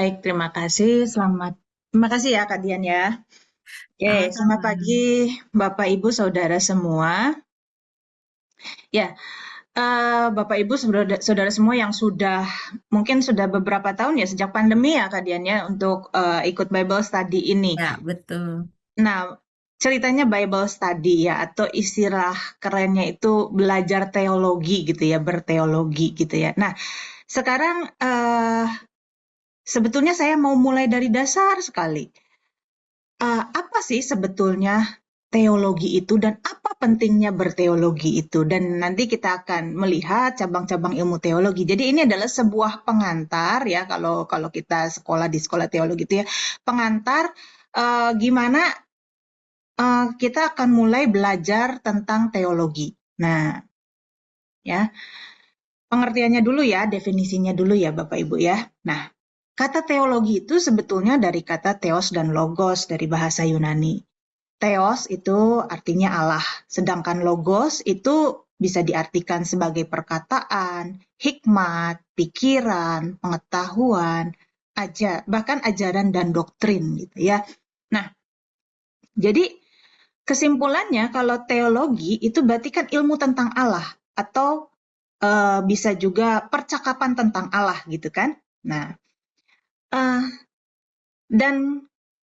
Baik, terima kasih. Terima kasih ya Kak Dian ya. Oke, selamat Sama-sama. pagi Bapak Ibu Saudara semua. Ya, Bapak Ibu saudara, saudara semua yang mungkin sudah beberapa tahun ya sejak pandemi ya Kak Dian ya untuk ikut Bible Study ini. Ya, betul. Nah, ceritanya Bible Study ya atau istilah kerennya itu belajar teologi gitu ya, berteologi gitu ya. Nah, sekarang sebetulnya saya mau mulai dari dasar sekali. Apa sih sebetulnya teologi itu dan apa pentingnya berteologi itu? Dan nanti kita akan melihat cabang-cabang ilmu teologi. Jadi ini adalah sebuah pengantar ya kalau kalau kita sekolah di sekolah teologi itu ya, pengantar gimana kita akan mulai belajar tentang teologi. Nah, ya, pengertiannya dulu ya, definisinya dulu ya Bapak Ibu ya. Nah, kata teologi itu sebetulnya dari kata theos dan logos dari bahasa Yunani. Theos itu artinya Allah, sedangkan logos itu bisa diartikan sebagai perkataan, hikmat, pikiran, pengetahuan, bahkan ajaran dan doktrin gitu ya. Nah, jadi kesimpulannya kalau teologi itu berarti kan ilmu tentang Allah atau bisa juga percakapan tentang Allah gitu kan. Nah, eh, dan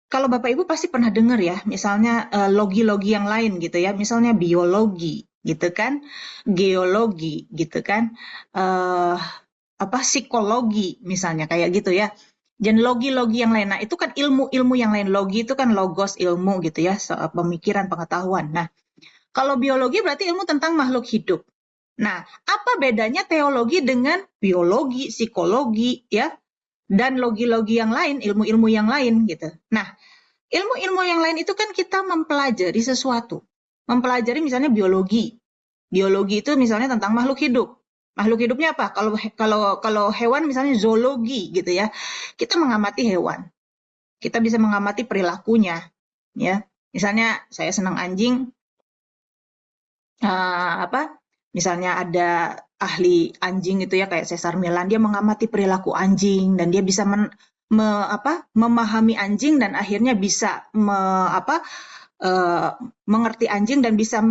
kalau Bapak Ibu pasti pernah dengar ya, misalnya logi-logi yang lain gitu ya, misalnya biologi gitu kan, geologi gitu kan, eh apa psikologi misalnya kayak gitu ya. Dan logi-logi yang lain, nah itu kan ilmu-ilmu yang lain. Logi itu kan logos ilmu gitu ya, soal pemikiran, pengetahuan. Nah, kalau biologi berarti ilmu tentang makhluk hidup. Nah, apa bedanya teologi dengan biologi, psikologi ya, dan logi-logi yang lain, ilmu-ilmu yang lain gitu. Nah, ilmu-ilmu yang lain itu kan kita mempelajari sesuatu. Mempelajari misalnya biologi. Biologi itu misalnya tentang makhluk hidup. Makhluk hidupnya apa? Kalau kalau kalau hewan misalnya zoologi gitu ya. Kita mengamati hewan. Kita bisa mengamati perilakunya ya. Misalnya saya senang anjing, apa? Misalnya ada ahli anjing itu ya kayak Cesar Milan, dia mengamati perilaku anjing dan dia bisa memahami anjing dan akhirnya bisa eh, mengerti anjing dan bisa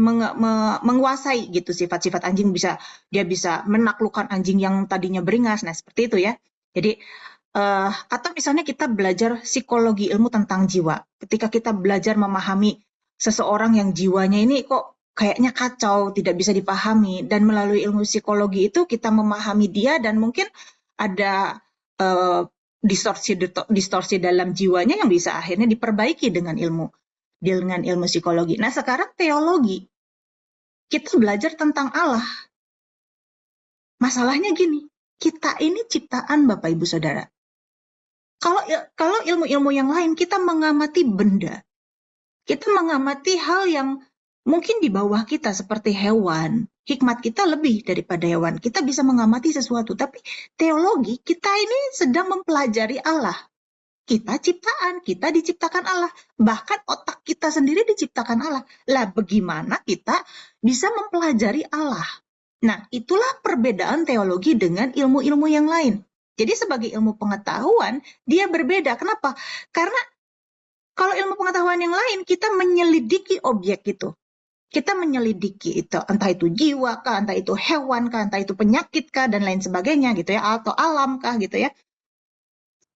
menguasai gitu sifat-sifat anjing, dia bisa menaklukkan anjing yang tadinya beringas. Nah, seperti itu ya. Jadi atau misalnya kita belajar psikologi, ilmu tentang jiwa. Ketika kita belajar memahami seseorang yang jiwanya ini kok kayaknya kacau, tidak bisa dipahami, dan melalui ilmu psikologi itu kita memahami dia dan mungkin ada eh, distorsi distorsi dalam jiwanya yang bisa akhirnya diperbaiki dengan ilmu psikologi. Nah, sekarang teologi, kita belajar tentang Allah. Masalahnya gini, kita ini ciptaan Bapak Ibu Saudara. Kalau ilmu-ilmu yang lain kita mengamati benda, kita mengamati hal yang mungkin di bawah kita seperti hewan. Hikmat kita lebih daripada hewan. Kita bisa mengamati sesuatu, tapi teologi kita ini sedang mempelajari Allah. Kita ciptaan, kita diciptakan Allah. Bahkan otak kita sendiri diciptakan Allah. Lah bagaimana kita bisa mempelajari Allah? Nah, itulah perbedaan teologi dengan ilmu-ilmu yang lain. Jadi sebagai ilmu pengetahuan, dia berbeda. Kenapa? Karena kalau ilmu pengetahuan yang lain, kita menyelidiki objek itu. Kita menyelidiki itu, entah itu jiwa kah, entah itu hewan kah, entah itu penyakit kah, dan lain sebagainya gitu ya, atau alam kah gitu ya.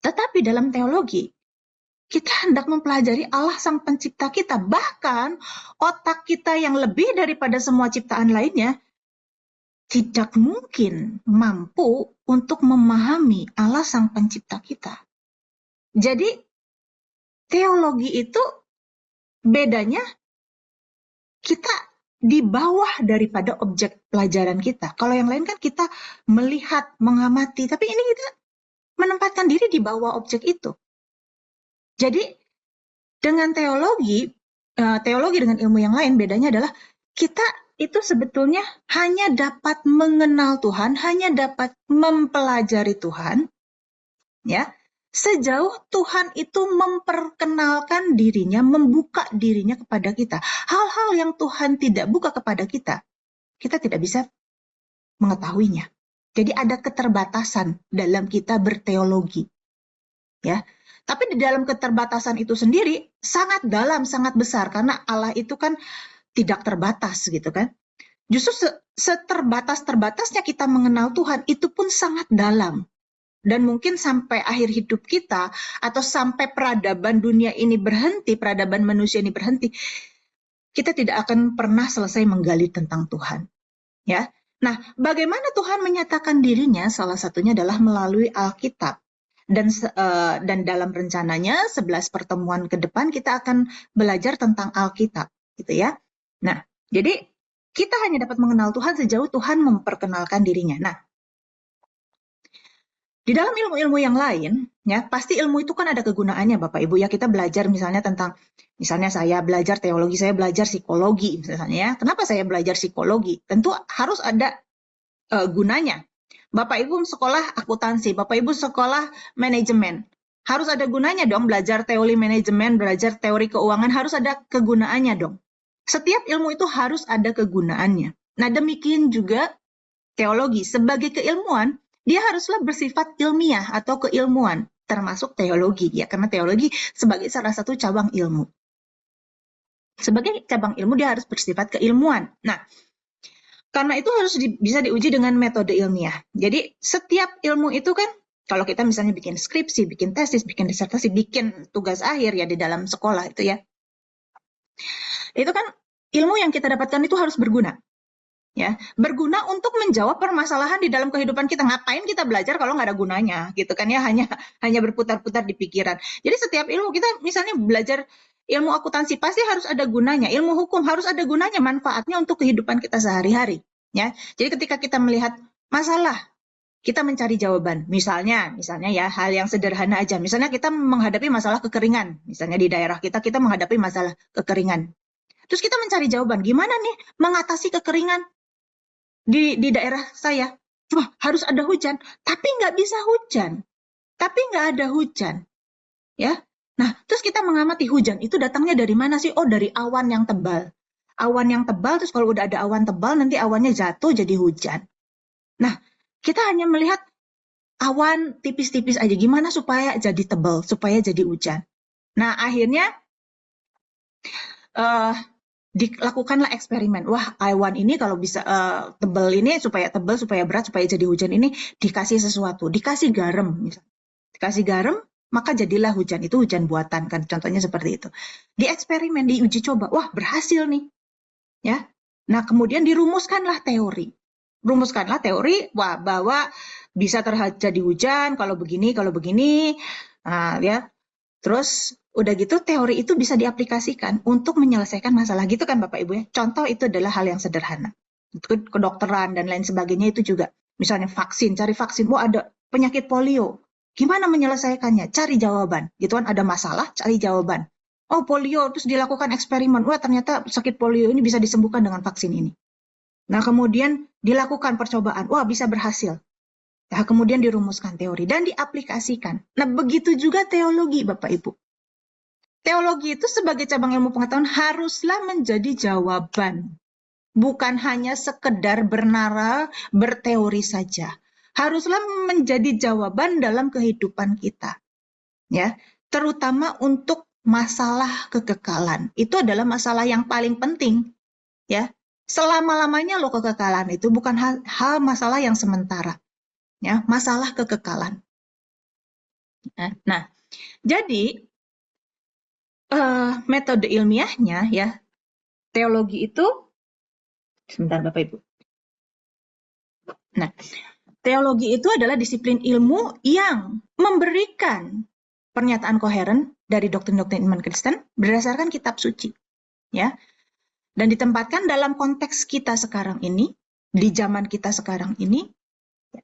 Tetapi dalam teologi, kita hendak mempelajari Allah Sang Pencipta kita. Bahkan otak kita yang lebih daripada semua ciptaan lainnya tidak mungkin mampu untuk memahami Allah Sang Pencipta kita. Jadi teologi itu bedanya kita di bawah daripada objek pelajaran kita. Kalau yang lain kan kita melihat, mengamati, tapi ini kita menempatkan diri di bawah objek itu. Jadi dengan teologi dengan ilmu yang lain bedanya adalah kita itu sebetulnya hanya dapat mengenal Tuhan, hanya dapat mempelajari Tuhan, ya, sejauh Tuhan itu memperkenalkan dirinya, membuka dirinya kepada kita. Hal-hal yang Tuhan tidak buka kepada kita, kita tidak bisa mengetahuinya. Jadi ada keterbatasan dalam kita berteologi. ya. Tapi di dalam keterbatasan itu sendiri sangat dalam, sangat besar karena Allah itu kan tidak terbatas gitu kan. Justru seterbatas-terbatasnya kita mengenal Tuhan itu pun sangat dalam. Dan mungkin sampai akhir hidup kita atau sampai peradaban dunia ini berhenti, peradaban manusia ini berhenti, kita tidak akan pernah selesai menggali tentang Tuhan. Ya. Nah, bagaimana Tuhan menyatakan dirinya? Salah satunya adalah melalui Alkitab. Dan dalam rencananya 11 pertemuan ke depan kita akan belajar tentang Alkitab, gitu ya. Nah, jadi kita hanya dapat mengenal Tuhan sejauh Tuhan memperkenalkan dirinya. Nah, di dalam ilmu-ilmu yang lain, ya pasti ilmu itu kan ada kegunaannya, Bapak Ibu ya. Kita belajar misalnya tentang, misalnya saya belajar teologi, saya belajar psikologi, misalnya ya. Kenapa saya belajar psikologi? Tentu harus ada gunanya. Bapak Ibu sekolah akuntansi, Bapak Ibu sekolah manajemen, harus ada gunanya dong. Belajar teori manajemen, belajar teori keuangan, harus ada kegunaannya dong. Setiap ilmu itu harus ada kegunaannya. Nah, demikian juga teologi sebagai keilmuan, dia haruslah bersifat ilmiah atau keilmuan, termasuk teologi ya, karena teologi sebagai salah satu cabang ilmu. Sebagai cabang ilmu dia harus bersifat keilmuan. Nah, karena itu harus bisa diuji dengan metode ilmiah. Jadi setiap ilmu itu kan, kalau kita misalnya bikin skripsi, bikin tesis, bikin disertasi, bikin tugas akhir ya di dalam sekolah itu ya, itu kan ilmu yang kita dapatkan itu harus berguna. Ya, berguna untuk menjawab permasalahan di dalam kehidupan kita. Ngapain kita belajar kalau nggak ada gunanya, gitu kan ya, hanya berputar-putar di pikiran. Jadi setiap ilmu kita, misalnya belajar ilmu akuntansi pasti harus ada gunanya, ilmu hukum harus ada gunanya, manfaatnya untuk kehidupan kita sehari-hari. Ya, jadi ketika kita melihat masalah, kita mencari jawaban. Misalnya ya hal yang sederhana aja. Misalnya kita menghadapi masalah kekeringan, misalnya di daerah kita menghadapi masalah kekeringan. Terus kita mencari jawaban, gimana nih mengatasi kekeringan di daerah saya? Wah, harus ada hujan, tapi nggak bisa hujan, tapi nggak ada hujan, ya. Nah, terus kita mengamati hujan itu datangnya dari mana sih? Oh, dari awan yang tebal. Awan yang tebal, terus kalau udah ada awan tebal, nanti awannya jatuh jadi hujan. Nah, kita hanya melihat awan tipis-tipis aja, gimana supaya jadi tebal, supaya jadi hujan. Nah, akhirnya dilakukanlah eksperimen. Wah, awan ini kalau bisa tebal ini supaya tebal, supaya berat, supaya jadi hujan ini dikasih sesuatu, dikasih garam misalnya. Dikasih garam, maka jadilah hujan. Itu hujan buatan kan, contohnya seperti itu. Di eksperimen, diuji coba, wah berhasil nih. Ya. Nah, kemudian dirumuskanlah teori. Rumuskanlah teori wah bahwa bisa terjadi hujan kalau begini, Nah, ya. Terus udah gitu teori itu bisa diaplikasikan untuk menyelesaikan masalah gitu kan Bapak Ibu ya. Contoh itu adalah hal yang sederhana. Kedokteran dan lain sebagainya itu juga. Misalnya vaksin, cari vaksin. Wah, ada penyakit polio. Gimana menyelesaikannya? Cari jawaban. Gitu kan, ada masalah, cari jawaban. Oh, polio, terus dilakukan eksperimen. Wah, ternyata sakit polio ini bisa disembuhkan dengan vaksin ini. Nah, kemudian dilakukan percobaan. Wah, bisa berhasil. Nah, kemudian dirumuskan teori dan diaplikasikan. Nah, begitu juga teologi, Bapak Ibu. Teologi itu sebagai cabang ilmu pengetahuan haruslah menjadi jawaban. Bukan hanya sekedar bernara, berteori saja. Haruslah menjadi jawaban dalam kehidupan kita. Ya, terutama untuk masalah kekekalan. Itu adalah masalah yang paling penting. Ya, selama-lamanya loh kekekalan itu bukan hal masalah yang sementara. Ya, masalah kekekalan. Nah, jadi metode ilmiahnya ya, teologi itu, sebentar Bapak Ibu. Nah, teologi itu adalah disiplin ilmu yang memberikan pernyataan koheren dari doktrin-doktrin iman Kristen berdasarkan kitab suci. Ya. Dan ditempatkan dalam konteks kita sekarang ini, di zaman kita sekarang ini,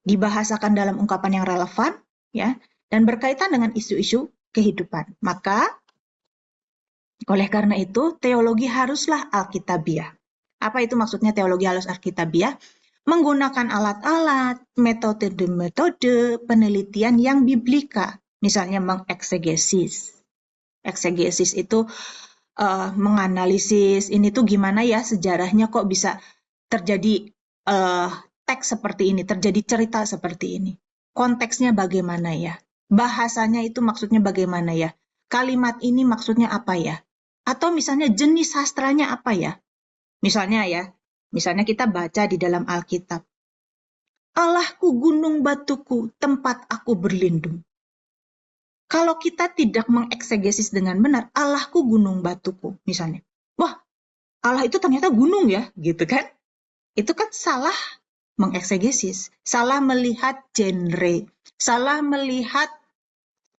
dibahasakan dalam ungkapan yang relevan, ya, dan berkaitan dengan isu-isu kehidupan. Maka, oleh karena itu, teologi haruslah alkitabiah. Apa itu maksudnya teologi harus alkitabiah? Menggunakan alat-alat, metode-metode penelitian yang biblika. Misalnya mengeksegesis. Eksegesis itu menganalisis, ini tuh gimana ya sejarahnya kok bisa terjadi teks seperti ini, terjadi cerita seperti ini. Konteksnya bagaimana ya? Bahasanya itu maksudnya bagaimana ya? Kalimat ini maksudnya apa ya? Atau misalnya jenis sastranya apa ya? Misalnya kita baca di dalam Alkitab. Allahku gunung batuku, tempat aku berlindung. Kalau kita tidak mengeksegesis dengan benar, Allahku gunung batuku, misalnya. Wah, Allah itu ternyata gunung ya, gitu kan? Itu kan salah mengeksegesis, salah melihat genre, salah melihat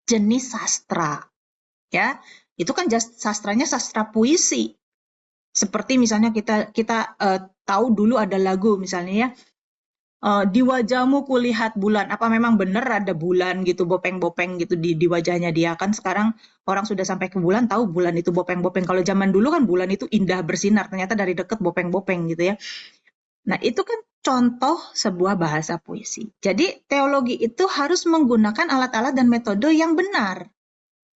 jenis sastra, ya. Itu kan sastranya sastra puisi. Seperti misalnya kita tahu dulu ada lagu misalnya ya, di wajahmu kulihat bulan. Apa memang benar ada bulan gitu, bopeng-bopeng gitu di wajahnya dia? Kan sekarang orang sudah sampai ke bulan, tahu bulan itu bopeng-bopeng. Kalau zaman dulu kan bulan itu indah bersinar, ternyata dari dekat bopeng-bopeng gitu ya. Nah, itu kan contoh sebuah bahasa puisi. Jadi, teologi itu harus menggunakan alat-alat dan metode yang benar.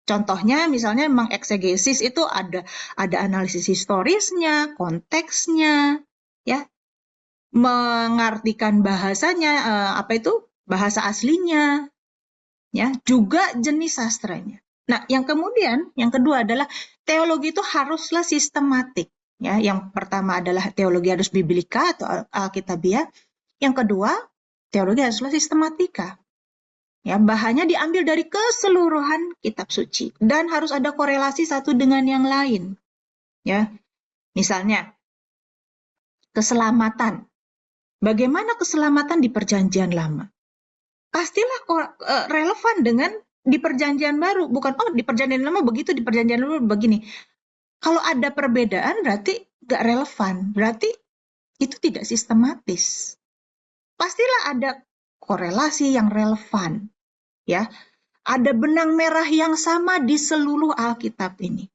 Contohnya misalnya mengeksegesis itu ada analisis historisnya, konteksnya, ya, mengartikan bahasanya, apa itu bahasa aslinya, ya, juga jenis sastranya. Nah, yang kedua adalah teologi itu haruslah sistematik. Ya, yang pertama adalah teologi harus biblika atau alkitabiah. Yang kedua, teologi haruslah sistematika. Ya, bahannya diambil dari keseluruhan kitab suci dan harus ada korelasi satu dengan yang lain. Ya, misalnya keselamatan. Bagaimana keselamatan di Perjanjian Lama? Pastilah relevan dengan di Perjanjian Baru. Bukan, oh di Perjanjian Lama begitu, di Perjanjian Baru begini. Kalau ada perbedaan berarti nggak relevan. Berarti itu tidak sistematis. Pastilah ada korelasi yang relevan. Ya, ada benang merah yang sama di seluruh Alkitab ini.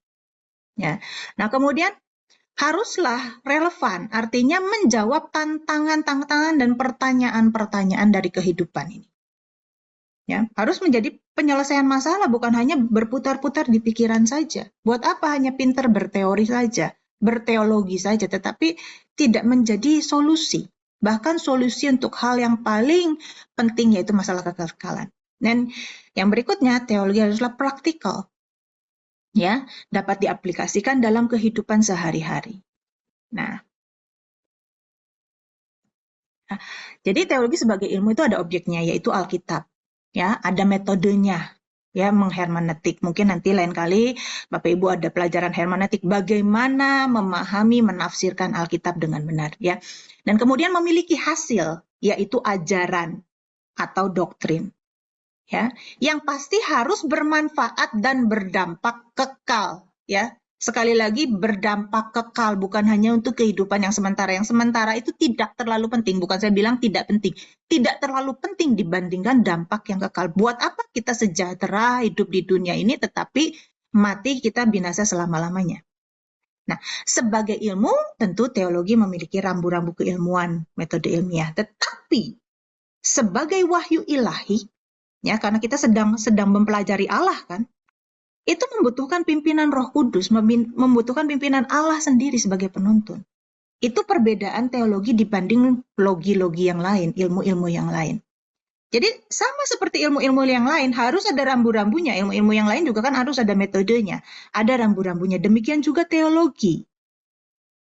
Ya. Nah, kemudian haruslah relevan, artinya menjawab tantangan-tantangan dan pertanyaan-pertanyaan dari kehidupan ini. Ya, harus menjadi penyelesaian masalah, bukan hanya berputar-putar di pikiran saja. Buat apa hanya pintar berteori saja, berteologi saja, tetapi tidak menjadi solusi. Bahkan solusi untuk hal yang paling penting, yaitu masalah kekekalan. Dan yang berikutnya, teologi haruslah praktikal. Ya, dapat diaplikasikan dalam kehidupan sehari-hari. Nah, jadi teologi sebagai ilmu itu ada objeknya, yaitu Alkitab. Ya, ada metodenya, ya, menghermeneutik. Mungkin nanti lain kali Bapak Ibu ada pelajaran hermeneutik, bagaimana memahami, menafsirkan Alkitab dengan benar, ya. Dan kemudian memiliki hasil, yaitu ajaran atau doktrin. Ya, yang pasti harus bermanfaat dan berdampak kekal, ya. Sekali lagi berdampak kekal, bukan hanya untuk kehidupan yang sementara. Yang sementara itu tidak terlalu penting, bukan saya bilang tidak penting. Tidak terlalu penting dibandingkan dampak yang kekal. Buat apa kita sejahtera hidup di dunia ini tetapi mati kita binasa selama-lamanya. Nah, sebagai ilmu tentu teologi memiliki rambu-rambu keilmuan, metode ilmiah. Tetapi sebagai wahyu ilahi, ya, karena kita sedang mempelajari Allah kan, itu membutuhkan pimpinan Roh Kudus, membutuhkan pimpinan Allah sendiri sebagai penuntun. Itu perbedaan teologi dibanding logi-logi yang lain, ilmu-ilmu yang lain. Jadi sama seperti ilmu-ilmu yang lain, harus ada rambu-rambunya. Ilmu-ilmu yang lain juga kan harus ada metodenya, ada rambu-rambunya. Demikian juga teologi.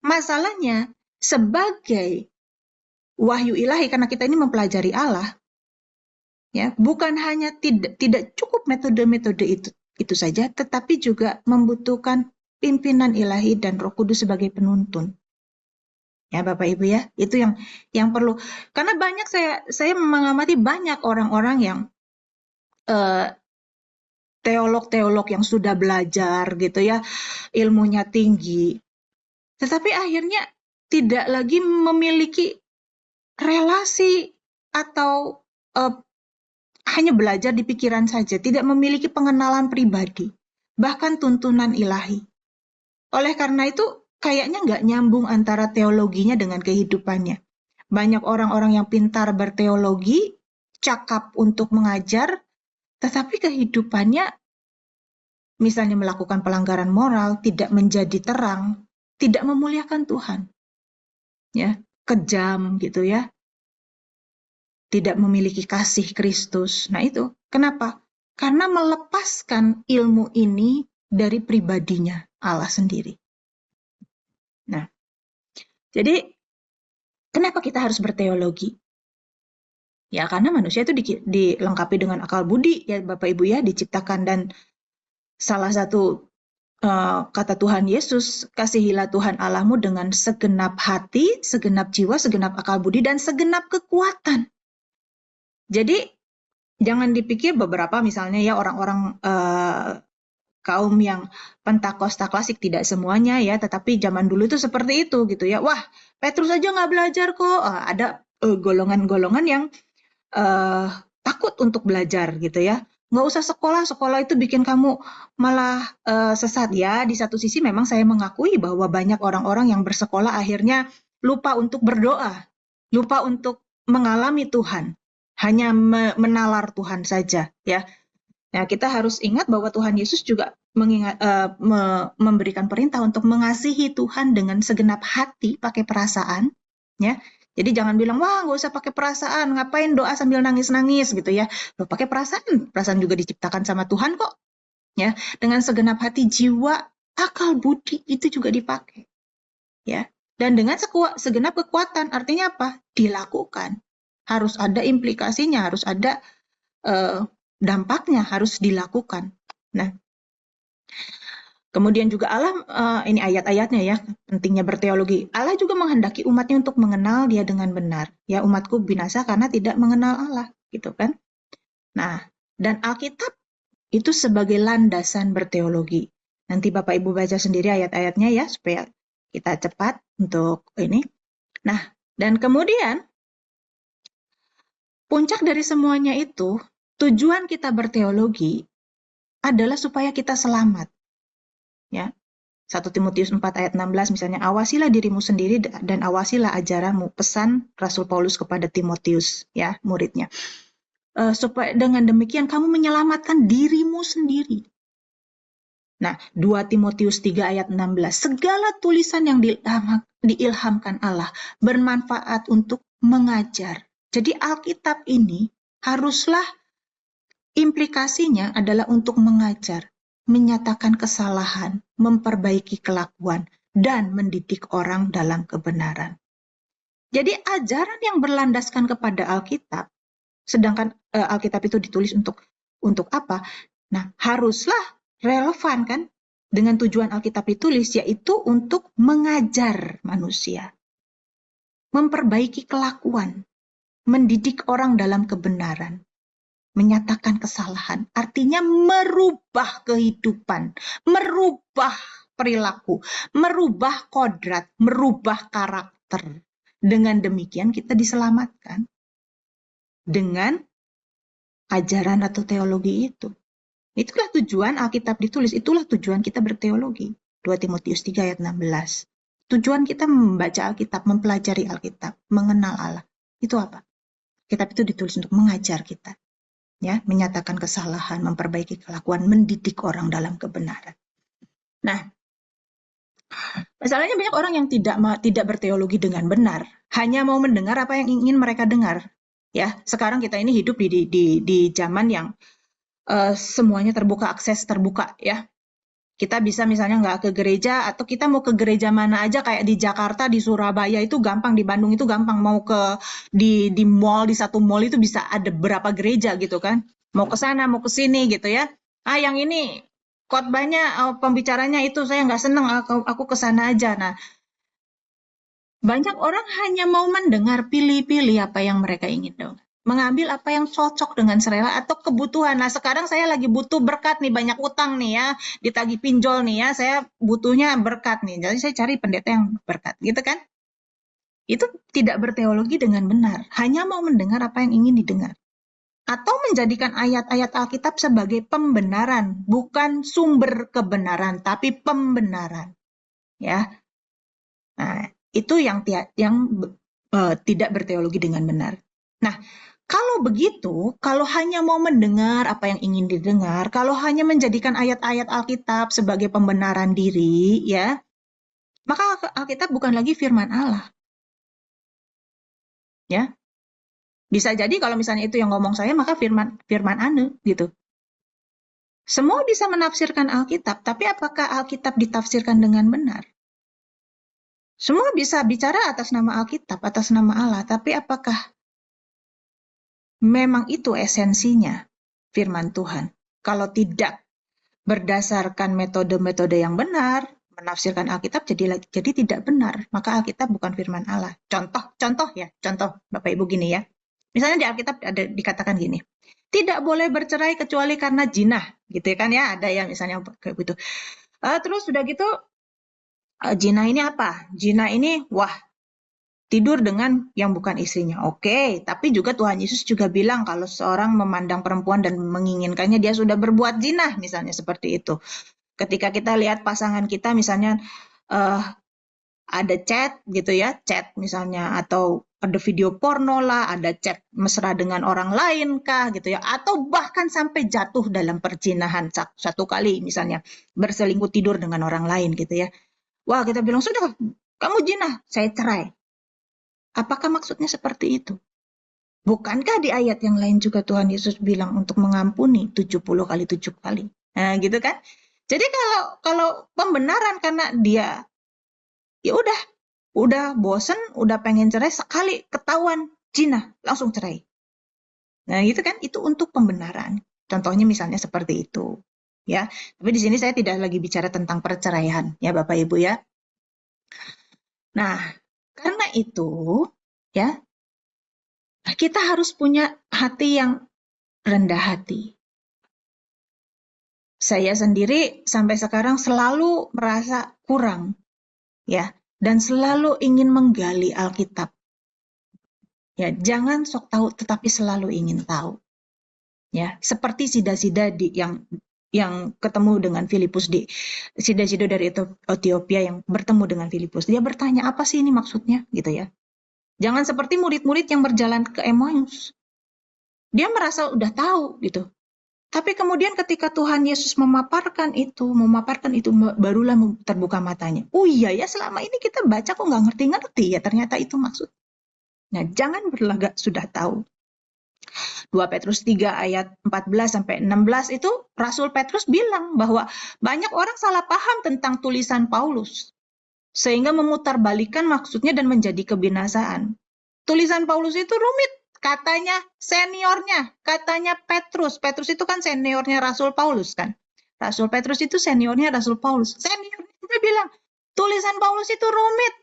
Masalahnya, sebagai wahyu ilahi, karena kita ini mempelajari Allah, ya, bukan hanya tidak cukup metode-metode itu saja, tetapi juga membutuhkan pimpinan ilahi dan Roh Kudus sebagai penuntun. Ya, Bapak Ibu ya, itu yang perlu. Karena banyak saya mengamati banyak orang-orang yang teolog-teolog yang sudah belajar gitu ya, ilmunya tinggi, tetapi akhirnya tidak lagi memiliki relasi atau hanya belajar di pikiran saja, tidak memiliki pengenalan pribadi, bahkan tuntunan ilahi. Oleh karena itu, kayaknya nggak nyambung antara teologinya dengan kehidupannya. Banyak orang-orang yang pintar berteologi, cakap untuk mengajar, tetapi kehidupannya misalnya melakukan pelanggaran moral, tidak menjadi terang, tidak memuliakan Tuhan. Ya, kejam gitu ya. Tidak memiliki kasih Kristus. Nah itu, kenapa? karena melepaskan ilmu ini dari pribadinya Allah sendiri. Nah, jadi kenapa kita harus berteologi? Ya, karena manusia itu dilengkapi dengan akal budi, ya Bapak Ibu ya, diciptakan, dan salah satu kata Tuhan Yesus, kasihilah Tuhan Allahmu dengan segenap hati, segenap jiwa, segenap akal budi, dan segenap kekuatan. Jadi, jangan dipikir beberapa misalnya ya orang-orang kaum yang Pentakosta klasik, tidak semuanya ya, tetapi zaman dulu itu seperti itu gitu ya. Wah, Petrus aja nggak belajar kok. Ada golongan-golongan yang takut untuk belajar gitu ya. Nggak usah sekolah, sekolah itu bikin kamu malah sesat ya. Di satu sisi memang saya mengakui bahwa banyak orang-orang yang bersekolah akhirnya lupa untuk berdoa, lupa untuk mengalami Tuhan, hanya menalar Tuhan saja ya. Nah, kita harus ingat bahwa Tuhan Yesus juga memberikan perintah untuk mengasihi Tuhan dengan segenap hati, pakai perasaan, ya. Jadi jangan bilang, wah nggak usah pakai perasaan, ngapain doa sambil nangis-nangis gitu ya. Loh, pakai perasaan, perasaan juga diciptakan sama Tuhan kok, ya. Dengan segenap hati, jiwa, akal, budi itu juga dipakai, ya. Dan dengan segenap kekuatan, artinya apa? Dilakukan. Harus ada implikasinya, harus ada dampaknya, harus dilakukan. Nah, kemudian juga Allah, ini ayat-ayatnya ya, pentingnya berteologi. Allah juga menghendaki umatnya untuk mengenal Dia dengan benar. Ya, umatku binasa karena tidak mengenal Allah, gitu kan? Nah, dan Alkitab itu sebagai landasan berteologi. Nanti Bapak Ibu baca sendiri ayat-ayatnya ya, supaya kita cepat untuk ini. Nah, dan kemudian puncak dari semuanya itu, tujuan kita berteologi adalah supaya kita selamat. Ya. 1 Timotius 4 ayat 16 misalnya, awasilah dirimu sendiri dan awasilah ajaranmu, pesan Rasul Paulus kepada Timotius, ya, muridnya. Supaya dengan demikian kamu menyelamatkan dirimu sendiri. Nah, 2 Timotius 3 ayat 16, segala tulisan yang diilhamkan Allah bermanfaat untuk mengajar. Jadi Alkitab ini haruslah implikasinya adalah untuk mengajar, menyatakan kesalahan, memperbaiki kelakuan, dan mendidik orang dalam kebenaran. Jadi ajaran yang berlandaskan kepada Alkitab, sedangkan Alkitab itu ditulis untuk apa? Nah, haruslah relevan kan dengan tujuan Alkitab ditulis, yaitu untuk mengajar manusia, memperbaiki kelakuan, mendidik orang dalam kebenaran, menyatakan kesalahan, artinya merubah kehidupan, merubah perilaku, merubah kodrat, merubah karakter. Dengan demikian kita diselamatkan dengan ajaran atau teologi itu. Itulah tujuan Alkitab ditulis, itulah tujuan kita berteologi. 2 Timotius 3 ayat 16. Tujuan kita membaca Alkitab, mempelajari Alkitab, mengenal Allah. Itu apa? Kitab itu ditulis untuk mengajar kita. Ya, menyatakan kesalahan, memperbaiki kelakuan, mendidik orang dalam kebenaran. Nah, masalahnya banyak orang yang tidak berteologi dengan benar, hanya mau mendengar apa yang ingin mereka dengar. Ya, sekarang kita ini hidup di zaman yang semuanya terbuka, akses terbuka ya. Kita bisa misalnya nggak ke gereja, atau kita mau ke gereja mana aja, kayak di Jakarta, di Surabaya itu gampang, di Bandung itu gampang, mau ke di mall, di satu mall itu bisa ada berapa gereja gitu kan, mau ke sana mau ke sini gitu ya. Yang ini khotbahnya, pembicaranya itu saya nggak seneng, aku ke sana aja. Nah, banyak orang hanya mau mendengar, pilih-pilih apa yang mereka ingin dong. Mengambil apa yang cocok dengan selera atau kebutuhan. Nah, sekarang saya lagi butuh berkat nih, banyak utang nih ya, ditagih pinjol nih ya, saya butuhnya berkat nih. Jadi saya cari pendeta yang berkat, gitu kan? Itu tidak berteologi dengan benar, hanya mau mendengar apa yang ingin didengar. Atau menjadikan ayat-ayat Alkitab sebagai pembenaran, bukan sumber kebenaran, tapi pembenaran. Ya. Nah, itu yang tidak berteologi dengan benar. Nah, kalau begitu, kalau hanya mau mendengar apa yang ingin didengar, kalau hanya menjadikan ayat-ayat Alkitab sebagai pembenaran diri, ya, maka Alkitab bukan lagi firman Allah. Ya. Bisa jadi kalau misalnya itu yang ngomong saya, maka firman Anu gitu. Semua bisa menafsirkan Alkitab, tapi apakah Alkitab ditafsirkan dengan benar? Semua bisa bicara atas nama Alkitab, atas nama Allah, tapi apakah memang itu esensinya firman Tuhan? Kalau tidak berdasarkan metode-metode yang benar, menafsirkan Alkitab jadi tidak benar, maka Alkitab bukan firman Allah. Contoh Bapak Ibu gini ya. Misalnya di Alkitab ada dikatakan gini, tidak boleh bercerai kecuali karena jinah, gitu kan ya, ada ya misalnya kayak gitu. Terus sudah gitu, jinah ini apa? Jinah ini, tidur dengan yang bukan istrinya. Oke, tapi juga Tuhan Yesus juga bilang kalau seorang memandang perempuan dan menginginkannya, dia sudah berbuat zina, misalnya seperti itu. Ketika kita lihat pasangan kita, misalnya ada chat gitu ya, chat misalnya, atau ada video porno lah, ada chat mesra dengan orang lain kah gitu ya, atau bahkan sampai jatuh dalam perzinahan satu kali misalnya, berselingkuh tidur dengan orang lain gitu ya. Wah, kita bilang, sudah, kamu jinah, saya cerai. Apakah maksudnya seperti itu? Bukankah di ayat yang lain juga Tuhan Yesus bilang untuk mengampuni 70 kali 7 kali? Nah, gitu kan? Jadi kalau pembenaran karena dia ya udah bosen, udah pengen cerai, sekali ketahuan zina, langsung cerai. Nah, gitu kan? Itu untuk pembenaran. Contohnya misalnya seperti itu. Ya, tapi di sini saya tidak lagi bicara tentang perceraian, ya Bapak Ibu ya. Nah, karena itu ya, kita harus punya hati yang rendah hati. Saya sendiri sampai sekarang selalu merasa kurang, ya, dan selalu ingin menggali Alkitab. Ya, jangan sok tahu tetapi selalu ingin tahu. Ya, seperti sida-sida yang ketemu dengan Filipus sida-sida dari Ethiopia yang bertemu dengan Filipus. Dia bertanya, apa sih ini maksudnya gitu ya. Jangan seperti murid-murid yang berjalan ke Emmaus. Dia merasa udah tahu gitu. Tapi kemudian ketika Tuhan Yesus memaparkan itu, barulah terbuka matanya. Oh iya ya, selama ini kita baca kok nggak ngerti-ngerti ya, ternyata itu maksud. Nah, jangan berlagak sudah tahu. 2 Petrus 3 ayat 14-16 itu Rasul Petrus bilang bahwa banyak orang salah paham tentang tulisan Paulus, sehingga memutarbalikkan maksudnya dan menjadi kebinasaan. Tulisan Paulus itu rumit, katanya seniornya, katanya Petrus. Petrus itu kan seniornya Rasul Paulus kan. Rasul Petrus itu seniornya Rasul Paulus. Seniornya dia bilang, tulisan Paulus itu rumit.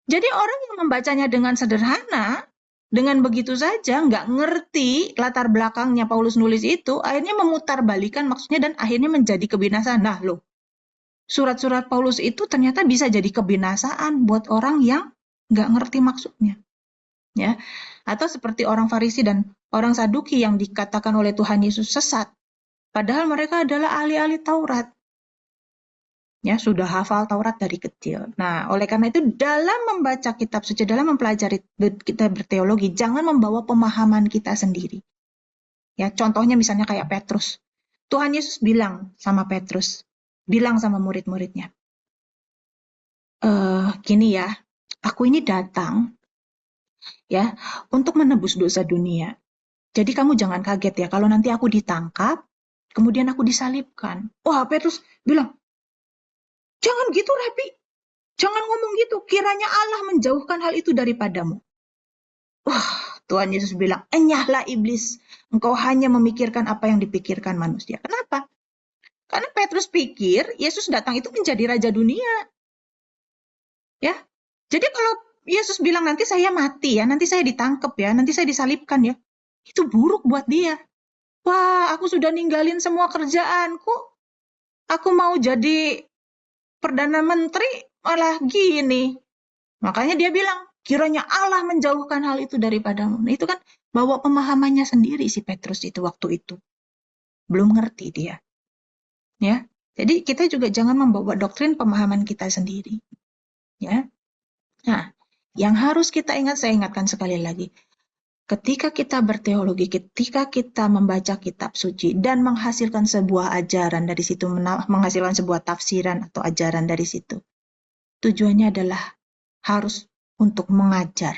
Jadi orang yang membacanya dengan sederhana, dengan begitu saja, nggak ngerti latar belakangnya Paulus nulis itu, akhirnya memutarbalikan maksudnya dan akhirnya menjadi kebinasaan. Nah loh, surat-surat Paulus itu ternyata bisa jadi kebinasaan buat orang yang nggak ngerti maksudnya. Ya, atau seperti orang Farisi dan orang Saduki yang dikatakan oleh Tuhan Yesus sesat, padahal mereka adalah ahli-ahli Taurat, ya sudah hafal Taurat dari kecil. Nah, oleh karena itu dalam membaca kitab suci, dalam mempelajari kita berteologi, jangan membawa pemahaman kita sendiri. Ya, contohnya misalnya kayak Petrus. Tuhan Yesus bilang sama Petrus, bilang sama murid-muridnya, gini ya, aku ini datang ya untuk menebus dosa dunia. Jadi kamu jangan kaget ya kalau nanti aku ditangkap, kemudian aku disalibkan. Wah, Petrus bilang, jangan gitu Rabi, jangan ngomong gitu, kiranya Allah menjauhkan hal itu daripadamu. Wah, Tuhan Yesus bilang, enyahlah iblis, engkau hanya memikirkan apa yang dipikirkan manusia. Kenapa? Karena Petrus pikir Yesus datang itu menjadi raja dunia. Ya, jadi kalau Yesus bilang nanti saya mati ya, nanti saya ditangkap ya, nanti saya disalibkan ya, itu buruk buat dia. Wah, aku sudah ninggalin semua kerjaanku, aku mau jadi Perdana Menteri, malah gini. Makanya dia bilang, kiranya Allah menjauhkan hal itu daripadamu. Nah, itu kan bawa pemahamannya sendiri si Petrus itu waktu itu. Belum ngerti dia. Ya. Jadi kita juga jangan membawa doktrin pemahaman kita sendiri. Ya. Nah, yang harus kita ingat, saya ingatkan sekali lagi, ketika kita berteologi, ketika kita membaca kitab suci dan menghasilkan sebuah ajaran dari situ, menghasilkan sebuah tafsiran atau ajaran dari situ, tujuannya adalah harus untuk mengajar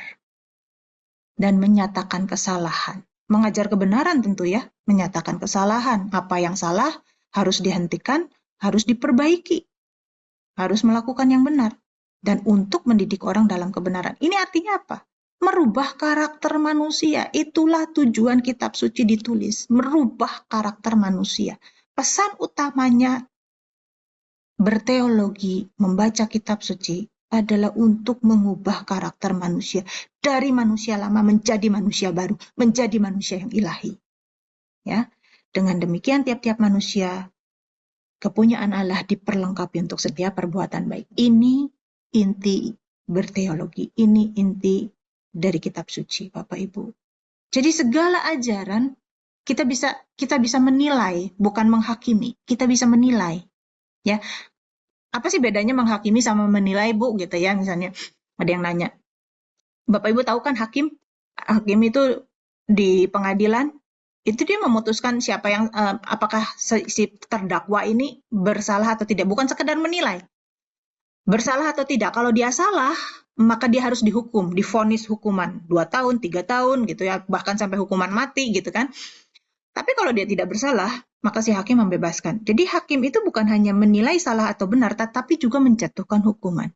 dan menyatakan kesalahan. mengajar kebenaran tentu ya, menyatakan kesalahan, apa yang salah harus dihentikan, harus diperbaiki, harus melakukan yang benar, dan untuk mendidik orang dalam kebenaran. Ini artinya apa? Merubah karakter manusia. Itulah tujuan kitab suci ditulis, merubah karakter manusia. Pesan utamanya berteologi, membaca kitab suci adalah untuk mengubah karakter manusia dari manusia lama menjadi manusia baru, menjadi manusia yang ilahi. Ya, dengan demikian tiap-tiap manusia kepunyaan Allah diperlengkapi untuk setiap perbuatan baik. Ini inti berteologi, ini inti dari kitab suci, Bapak Ibu. Jadi segala ajaran kita bisa menilai, bukan menghakimi. Kita bisa menilai, ya. Apa sih bedanya menghakimi sama menilai, Bu? Gitu ya, misalnya ada yang nanya, Bapak Ibu tahu kan hakim itu di pengadilan itu dia memutuskan siapa yang apakah si terdakwa ini bersalah atau tidak, bukan sekedar menilai bersalah atau tidak. Kalau dia salah, maka dia harus dihukum, divonis hukuman 2 tahun, 3 tahun gitu ya, bahkan sampai hukuman mati gitu kan. Tapi kalau dia tidak bersalah, maka si hakim membebaskan. Jadi hakim itu bukan hanya menilai salah atau benar, tetapi juga menjatuhkan hukuman.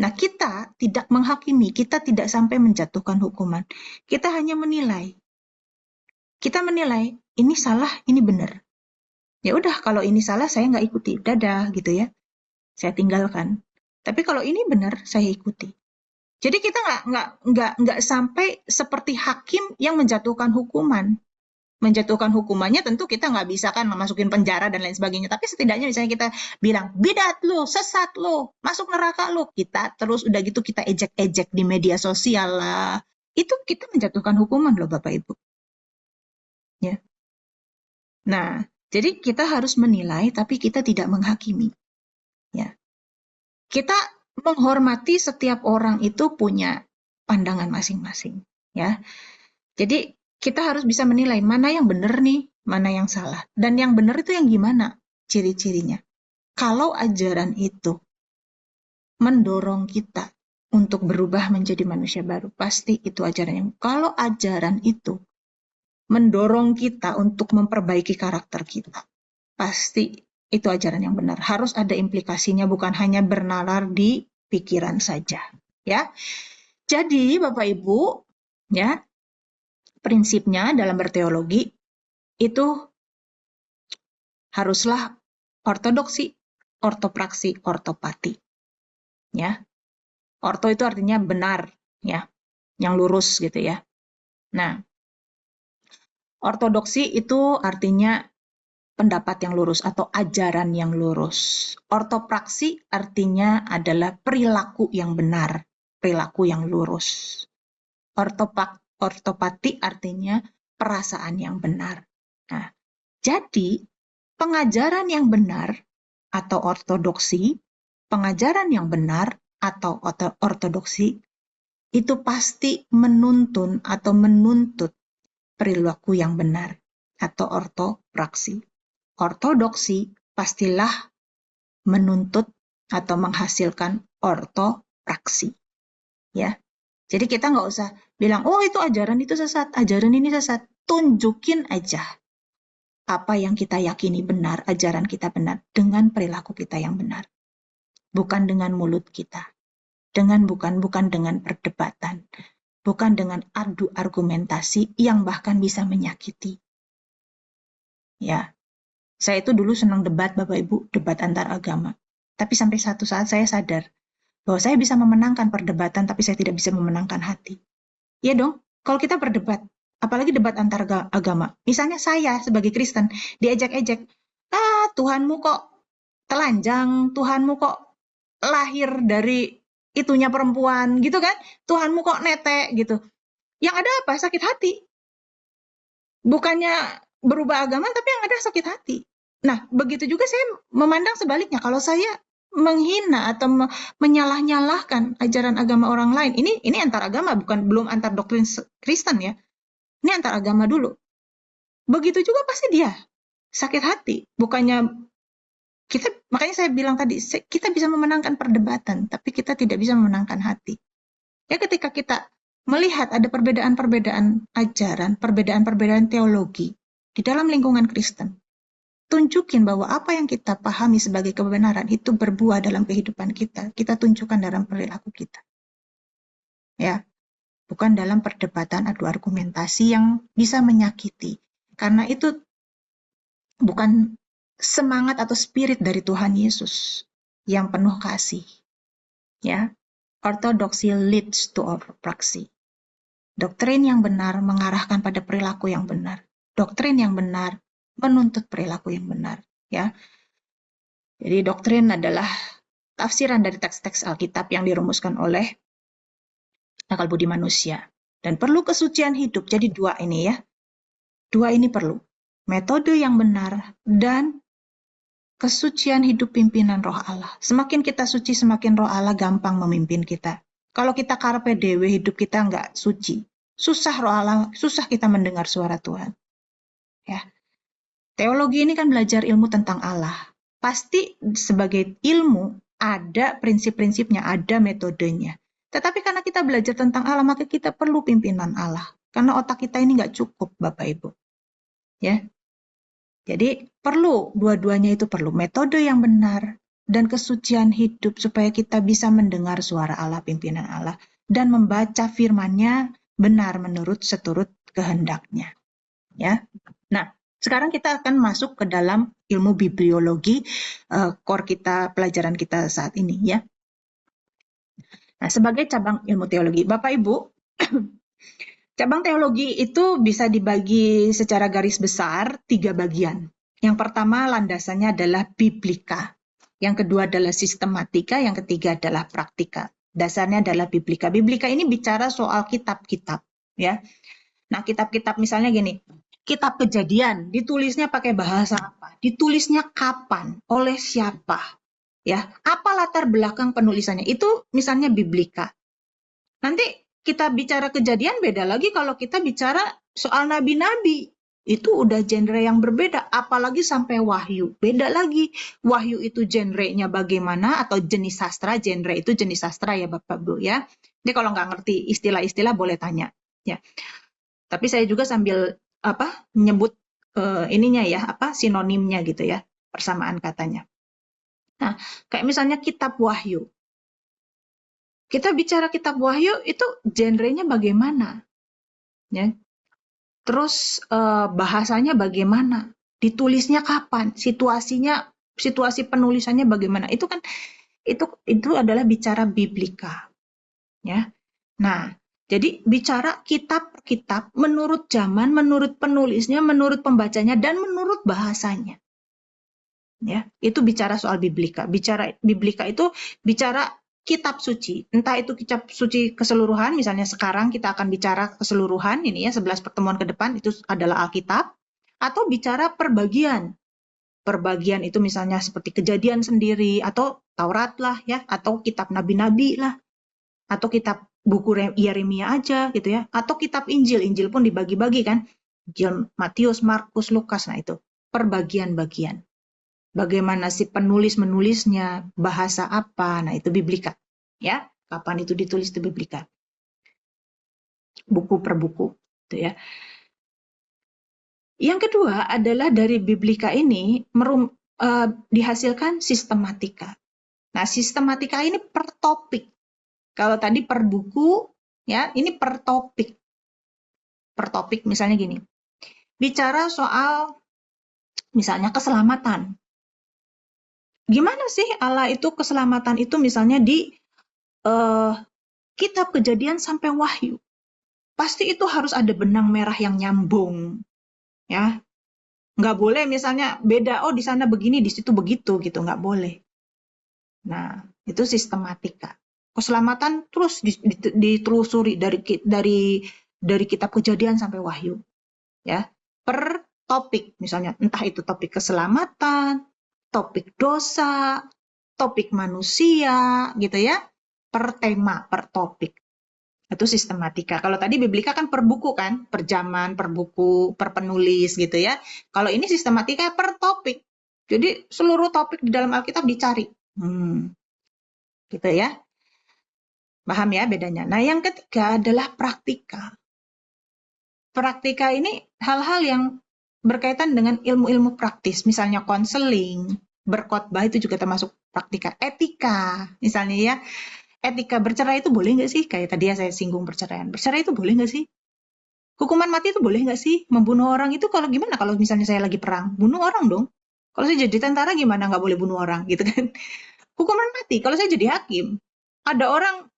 Nah, kita tidak menghakimi, kita tidak sampai menjatuhkan hukuman. Kita hanya menilai. Kita menilai, ini salah, ini benar. Ya udah, kalau ini salah, saya nggak ikuti. Dadah, gitu ya. Saya tinggalkan. Tapi kalau ini benar, saya ikuti. Jadi kita nggak sampai seperti hakim yang menjatuhkan hukuman. Menjatuhkan hukumannya tentu kita nggak bisa kan memasukin penjara dan lain sebagainya. Tapi setidaknya misalnya kita bilang, bidat lo, sesat lo, masuk neraka lo. Kita terus udah gitu kita ejek-ejek di media sosial lah. Itu kita menjatuhkan hukuman loh Bapak Ibu. Ya. Nah, jadi kita harus menilai tapi kita tidak menghakimi. Ya. Kita menghormati setiap orang itu punya pandangan masing-masing. Ya. Jadi kita harus bisa menilai mana yang benar nih, mana yang salah. Dan yang benar itu yang gimana ciri-cirinya. Kalau ajaran itu mendorong kita untuk berubah menjadi manusia baru, pasti itu ajaran yang. Kalau ajaran itu mendorong kita untuk memperbaiki karakter kita, pasti itu ajaran yang benar. Harus ada implikasinya, bukan hanya bernalar di pikiran saja. Ya. Jadi Bapak Ibu, ya, prinsipnya dalam berteologi itu haruslah ortodoksi, ortopraksi, ortopati. Ya. Orto itu artinya benar, ya, yang lurus gitu ya. Nah, ortodoksi itu artinya pendapat yang lurus atau ajaran yang lurus. Ortopraksi artinya adalah perilaku yang benar, perilaku yang lurus. Ortopati artinya perasaan yang benar. Nah, jadi pengajaran yang benar atau ortodoksi, pengajaran yang benar atau ortodoksi itu pasti menuntun atau menuntut perilaku yang benar atau ortopraksi. Ortodoksi pastilah menuntut atau menghasilkan ortopraksi. Ya. Jadi kita nggak usah bilang, oh itu ajaran itu sesat, ajaran ini sesat. Tunjukin aja apa yang kita yakini benar, ajaran kita benar, dengan perilaku kita yang benar. Bukan dengan mulut kita. Bukan dengan perdebatan. Bukan dengan adu argumentasi yang bahkan bisa menyakiti. Ya, saya itu dulu senang debat Bapak Ibu, debat antar agama. Tapi sampai satu saat saya sadar bahwa saya bisa memenangkan perdebatan, tapi saya tidak bisa memenangkan hati. Ya dong, kalau kita berdebat, apalagi debat antar agama. Misalnya saya sebagai Kristen diejek-ejek, Tuhanmu kok telanjang, Tuhanmu kok lahir dari itunya perempuan, gitu kan? Tuhanmu kok netek, gitu. Yang ada apa? Sakit hati. Bukannya berubah agama, tapi yang ada sakit hati. Nah, begitu juga saya memandang sebaliknya. Kalau saya menghina atau menyalah-nyalahkan ajaran agama orang lain, ini antar agama, belum antar doktrin Kristen ya. Ini antar agama dulu. Begitu juga pasti dia sakit hati. Bukannya makanya saya bilang tadi, kita bisa memenangkan perdebatan, tapi kita tidak bisa memenangkan hati. Ya ketika kita melihat ada perbedaan-perbedaan ajaran, perbedaan-perbedaan teologi di dalam lingkungan Kristen, tunjukin bahwa apa yang kita pahami sebagai kebenaran itu berbuah dalam kehidupan kita. Kita tunjukkan dalam perilaku kita. Ya, bukan dalam perdebatan adu argumentasi yang bisa menyakiti. Karena itu bukan semangat atau spirit dari Tuhan Yesus yang penuh kasih. Ya, orthodoxy leads to orthopraxy. Doktrin yang benar mengarahkan pada perilaku yang benar. Doktrin yang benar menuntut perilaku yang benar. Ya, jadi doktrin adalah tafsiran dari teks-teks Alkitab yang dirumuskan oleh akal budi manusia. Dan perlu kesucian hidup. Jadi dua ini ya. Dua ini perlu. Metode yang benar dan kesucian hidup pimpinan Roh Allah. Semakin kita suci, semakin Roh Allah gampang memimpin kita. Kalau kita carpe dewe, hidup kita nggak suci. Susah Roh Allah, susah kita mendengar suara Tuhan. Ya. Teologi ini kan belajar ilmu tentang Allah. Pasti sebagai ilmu ada prinsip-prinsipnya, ada metodenya. Tetapi karena kita belajar tentang Allah, maka kita perlu pimpinan Allah. Karena otak kita ini nggak cukup, Bapak Ibu. Ya. Jadi perlu, dua-duanya itu perlu. Metode yang benar dan kesucian hidup supaya kita bisa mendengar suara Allah, pimpinan Allah. Dan membaca firman-Nya benar menurut seturut kehendaknya. Ya. Nah, sekarang kita akan masuk ke dalam ilmu bibliologi, core kita, pelajaran kita saat ini ya. Nah, sebagai cabang ilmu teologi, Bapak Ibu, cabang teologi itu bisa dibagi secara garis besar 3 bagian. Yang pertama landasannya adalah biblika, yang kedua adalah sistematika, yang ketiga adalah praktika. Dasarnya adalah biblika. Biblika ini bicara soal kitab-kitab ya. Nah, kitab-kitab misalnya gini, kitab Kejadian ditulisnya pakai bahasa apa? Ditulisnya kapan? Oleh siapa? Ya, apa latar belakang penulisannya? Itu misalnya biblika. Nanti kita bicara Kejadian beda lagi kalau kita bicara soal nabi-nabi. Itu udah genre yang berbeda, apalagi sampai Wahyu. Beda lagi. Wahyu itu genrenya bagaimana atau jenis sastra, genre itu jenis sastra ya Bapak Bu ya. Jadi kalau nggak ngerti istilah-istilah boleh tanya ya. Tapi saya juga sambil nyebut ininya ya, sinonimnya gitu ya, persamaan katanya. Nah, kayak misalnya kitab Wahyu. Kita bicara kitab Wahyu itu genrenya bagaimana? Ya. Terus bahasanya bagaimana? Ditulisnya kapan? Situasi penulisannya bagaimana? Itu kan itu adalah bicara biblika. Ya. Nah, jadi bicara kitab-kitab menurut zaman, menurut penulisnya, menurut pembacanya dan menurut bahasanya. Ya, itu bicara soal biblika. Bicara biblika itu bicara kitab suci. Entah itu kitab suci keseluruhan, misalnya sekarang kita akan bicara keseluruhan ini ya 11 pertemuan ke depan itu adalah Alkitab, atau bicara perbagian. Perbagian itu misalnya seperti Kejadian sendiri atau Taurat lah ya, atau kitab nabi-nabi lah, atau kitab buku Yeremia aja gitu ya, atau kitab Injil. Injil pun dibagi-bagi kan. Injil Matius, Markus, Lukas, nah itu perbagian-bagian. Bagaimana si penulis menulisnya, bahasa apa, nah itu biblika. Ya, kapan itu ditulis itu biblika. Buku per buku, gitu ya. Yang kedua adalah dari biblika ini dihasilkan sistematika. Nah, sistematika ini per topik. Kalau tadi per buku, ya, ini per topik. Per topik misalnya gini. Bicara soal misalnya keselamatan. Gimana sih Allah itu keselamatan itu misalnya di kitab Kejadian sampai Wahyu. Pasti itu harus ada benang merah yang nyambung. Ya. Nggak boleh misalnya beda, oh di sana begini, di situ begitu gitu, nggak boleh. Nah, itu sistematika. Keselamatan terus ditelusuri dari kitab Kejadian sampai Wahyu. Ya. Per topik misalnya, entah itu topik keselamatan, topik dosa, topik manusia gitu ya, per tema, per topik. Itu sistematika. Kalau tadi biblika kan per buku kan, per zaman, per buku, per penulis gitu ya. Kalau ini sistematika per topik. Jadi seluruh topik di dalam Alkitab dicari. Gitu ya. Paham ya bedanya? Nah, yang ketiga adalah praktika. Praktika ini hal-hal yang berkaitan dengan ilmu-ilmu praktis, misalnya konseling, berkhotbah itu juga termasuk praktika. Etika, misalnya ya, etika bercerai itu boleh nggak sih? Kayak tadi ya saya singgung perceraian. Bercerai itu boleh nggak sih? Hukuman mati itu boleh nggak sih? Membunuh orang itu kalau gimana kalau misalnya saya lagi perang? Bunuh orang dong. Kalau saya jadi tentara gimana nggak boleh bunuh orang gitu kan? Hukuman mati. Kalau saya jadi hakim, ada orang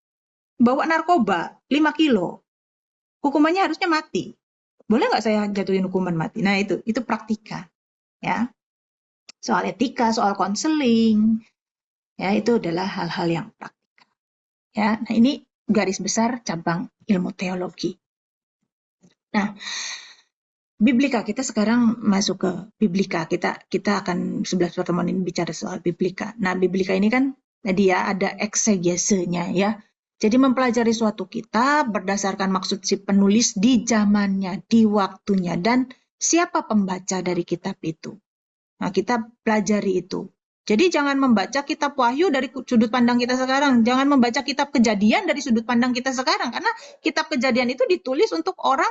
bawa narkoba 5 kilo, hukumannya harusnya mati. Boleh nggak saya jatuhin hukuman mati? Nah itu praktika ya. Soal etika, soal konseling, ya itu adalah hal-hal yang praktika. Ya, nah ini garis besar cabang ilmu teologi. Nah, Biblika kita sekarang masuk ke Biblika. Kita akan 11 pertemuan ini bicara soal Biblika. Nah, Biblika ini kan tadi ya ada eksegesenya ya. Jadi mempelajari suatu kitab berdasarkan maksud si penulis di zamannya, di waktunya, dan siapa pembaca dari kitab itu. Nah, kita pelajari itu. Jadi jangan membaca kitab Wahyu dari sudut pandang kita sekarang. Jangan membaca kitab Kejadian dari sudut pandang kita sekarang. Karena kitab Kejadian itu ditulis untuk orang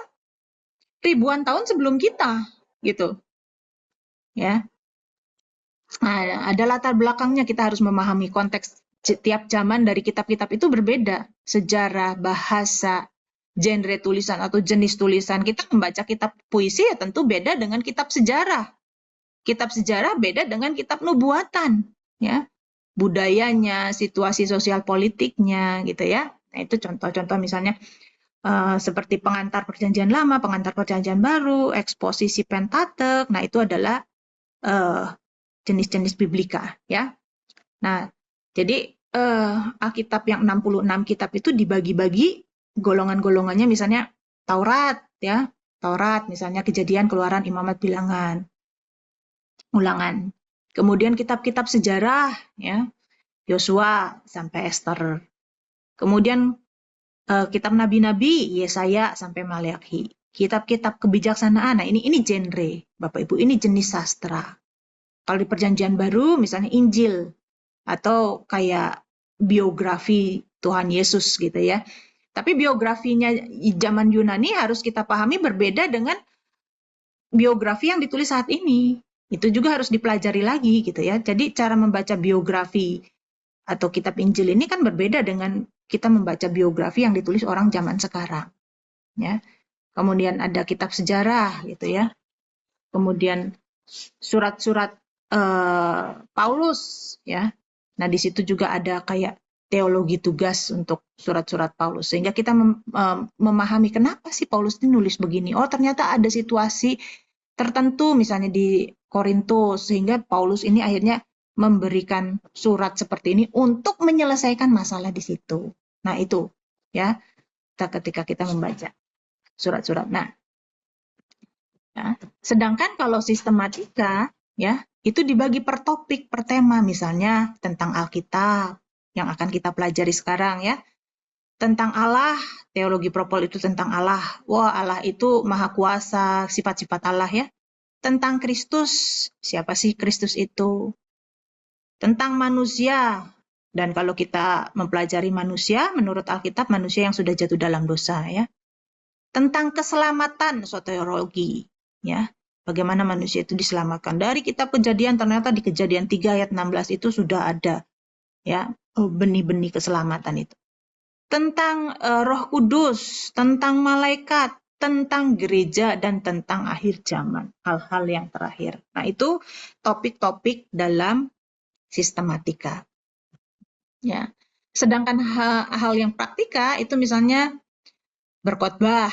ribuan tahun sebelum kita, gitu. Ya. Nah, ada latar belakangnya, kita harus memahami konteks setiap zaman dari kitab-kitab itu berbeda. Sejarah, bahasa, genre tulisan atau jenis tulisan. Kita membaca kitab puisi ya tentu beda dengan kitab sejarah. Kitab sejarah beda dengan kitab nubuatan, ya. Budayanya, situasi sosial politiknya gitu ya. Nah, itu contoh-contoh misalnya seperti pengantar perjanjian lama, pengantar perjanjian baru, eksposisi Pentatek. Nah, itu adalah jenis-jenis biblika ya. Nah, jadi Alkitab yang 66 kitab itu dibagi-bagi golongan-golongannya, misalnya Taurat ya. Taurat misalnya Kejadian, Keluaran, Imamat, Bilangan, Ulangan. Kemudian kitab-kitab sejarah ya. Yosua sampai Esther. Kemudian kitab nabi-nabi Yesaya sampai Maleakhi. Kitab-kitab kebijaksanaan. Nah, ini genre, Bapak Ibu, ini jenis sastra. Kalau di Perjanjian Baru misalnya Injil atau kayak biografi Tuhan Yesus gitu ya. Tapi biografinya zaman Yunani harus kita pahami berbeda dengan biografi yang ditulis saat ini. Itu juga harus dipelajari lagi gitu ya. Jadi cara membaca biografi atau kitab Injil ini kan berbeda dengan kita membaca biografi yang ditulis orang zaman sekarang. Ya. Kemudian ada kitab sejarah gitu ya. Kemudian surat-surat Paulus ya. Nah, di situ juga ada kayak teologi tugas untuk surat-surat Paulus. Sehingga kita memahami kenapa sih Paulus ini nulis begini. Oh, ternyata ada situasi tertentu misalnya di Korintus sehingga Paulus ini akhirnya memberikan surat seperti ini untuk menyelesaikan masalah di situ. Nah, itu ya ketika kita membaca surat-surat. Nah, ya. Sedangkan kalau sistematika ya itu dibagi per topik, per tema, misalnya tentang Alkitab yang akan kita pelajari sekarang ya. Tentang Allah, teologi propol itu tentang Allah. Wah, Allah itu maha kuasa, sifat-sifat Allah ya. Tentang Kristus, siapa sih Kristus itu? Tentang manusia, dan kalau kita mempelajari manusia, menurut Alkitab manusia yang sudah jatuh dalam dosa ya. Tentang keselamatan, soteriologi ya. Bagaimana manusia itu diselamatkan. Dari kitab Kejadian, ternyata di Kejadian 3 ayat 16 itu sudah ada ya benih-benih keselamatan itu. Tentang Roh Kudus, tentang malaikat, tentang gereja, dan tentang akhir zaman, hal-hal yang terakhir. Nah, itu topik-topik dalam sistematika. Ya. Sedangkan hal yang praktika itu misalnya berkhotbah,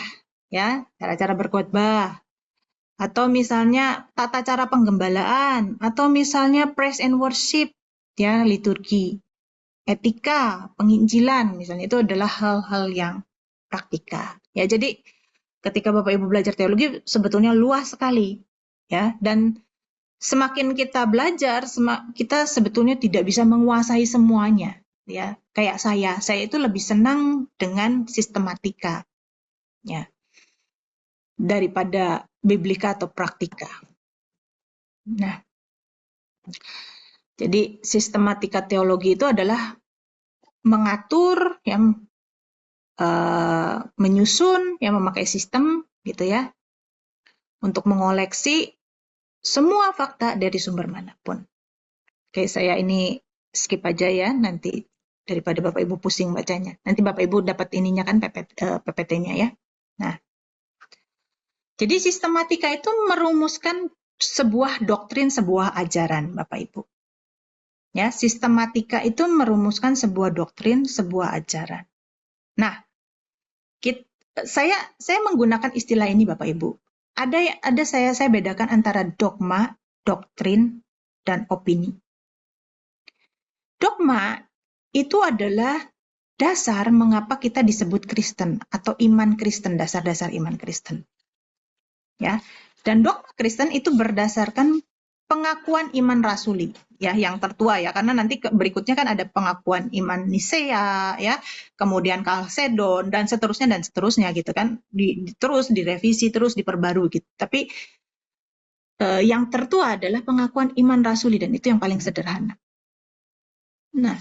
ya, cara-cara berkhotbah, atau misalnya tata cara penggembalaan, atau misalnya praise and worship, ya, liturgi. Etika, penginjilan, misalnya itu adalah hal-hal yang praktika. Ya, jadi ketika Bapak Ibu belajar teologi sebetulnya luas sekali, ya. Dan semakin kita belajar, kita sebetulnya tidak bisa menguasai semuanya, ya. Kayak saya itu lebih senang dengan sistematika, ya, daripada biblika atau praktika. Nah, jadi sistematika teologi itu adalah mengatur, ya, menyusun, ya memakai sistem gitu ya, untuk mengoleksi semua fakta dari sumber manapun. Oke, saya ini skip aja ya, nanti daripada Bapak Ibu pusing bacanya. Nanti Bapak Ibu dapat ininya kan PPT-nya ya. Nah, jadi sistematika itu merumuskan sebuah doktrin, sebuah ajaran, Bapak Ibu. Ya, sistematika itu merumuskan sebuah doktrin, sebuah ajaran. Nah, saya menggunakan istilah ini Bapak Ibu. Ada saya bedakan antara dogma, doktrin, dan opini. Dogma itu adalah dasar mengapa kita disebut Kristen atau iman Kristen, dasar-dasar iman Kristen. Ya. Dan dogma Kristen itu berdasarkan pengakuan iman rasuli, ya, yang tertua ya, karena nanti berikutnya kan ada pengakuan iman Nisea, ya, kemudian Kalsedon dan seterusnya gitu kan, terus direvisi, terus diperbarui gitu. Tapi yang tertua adalah pengakuan iman rasuli dan itu yang paling sederhana. Nah,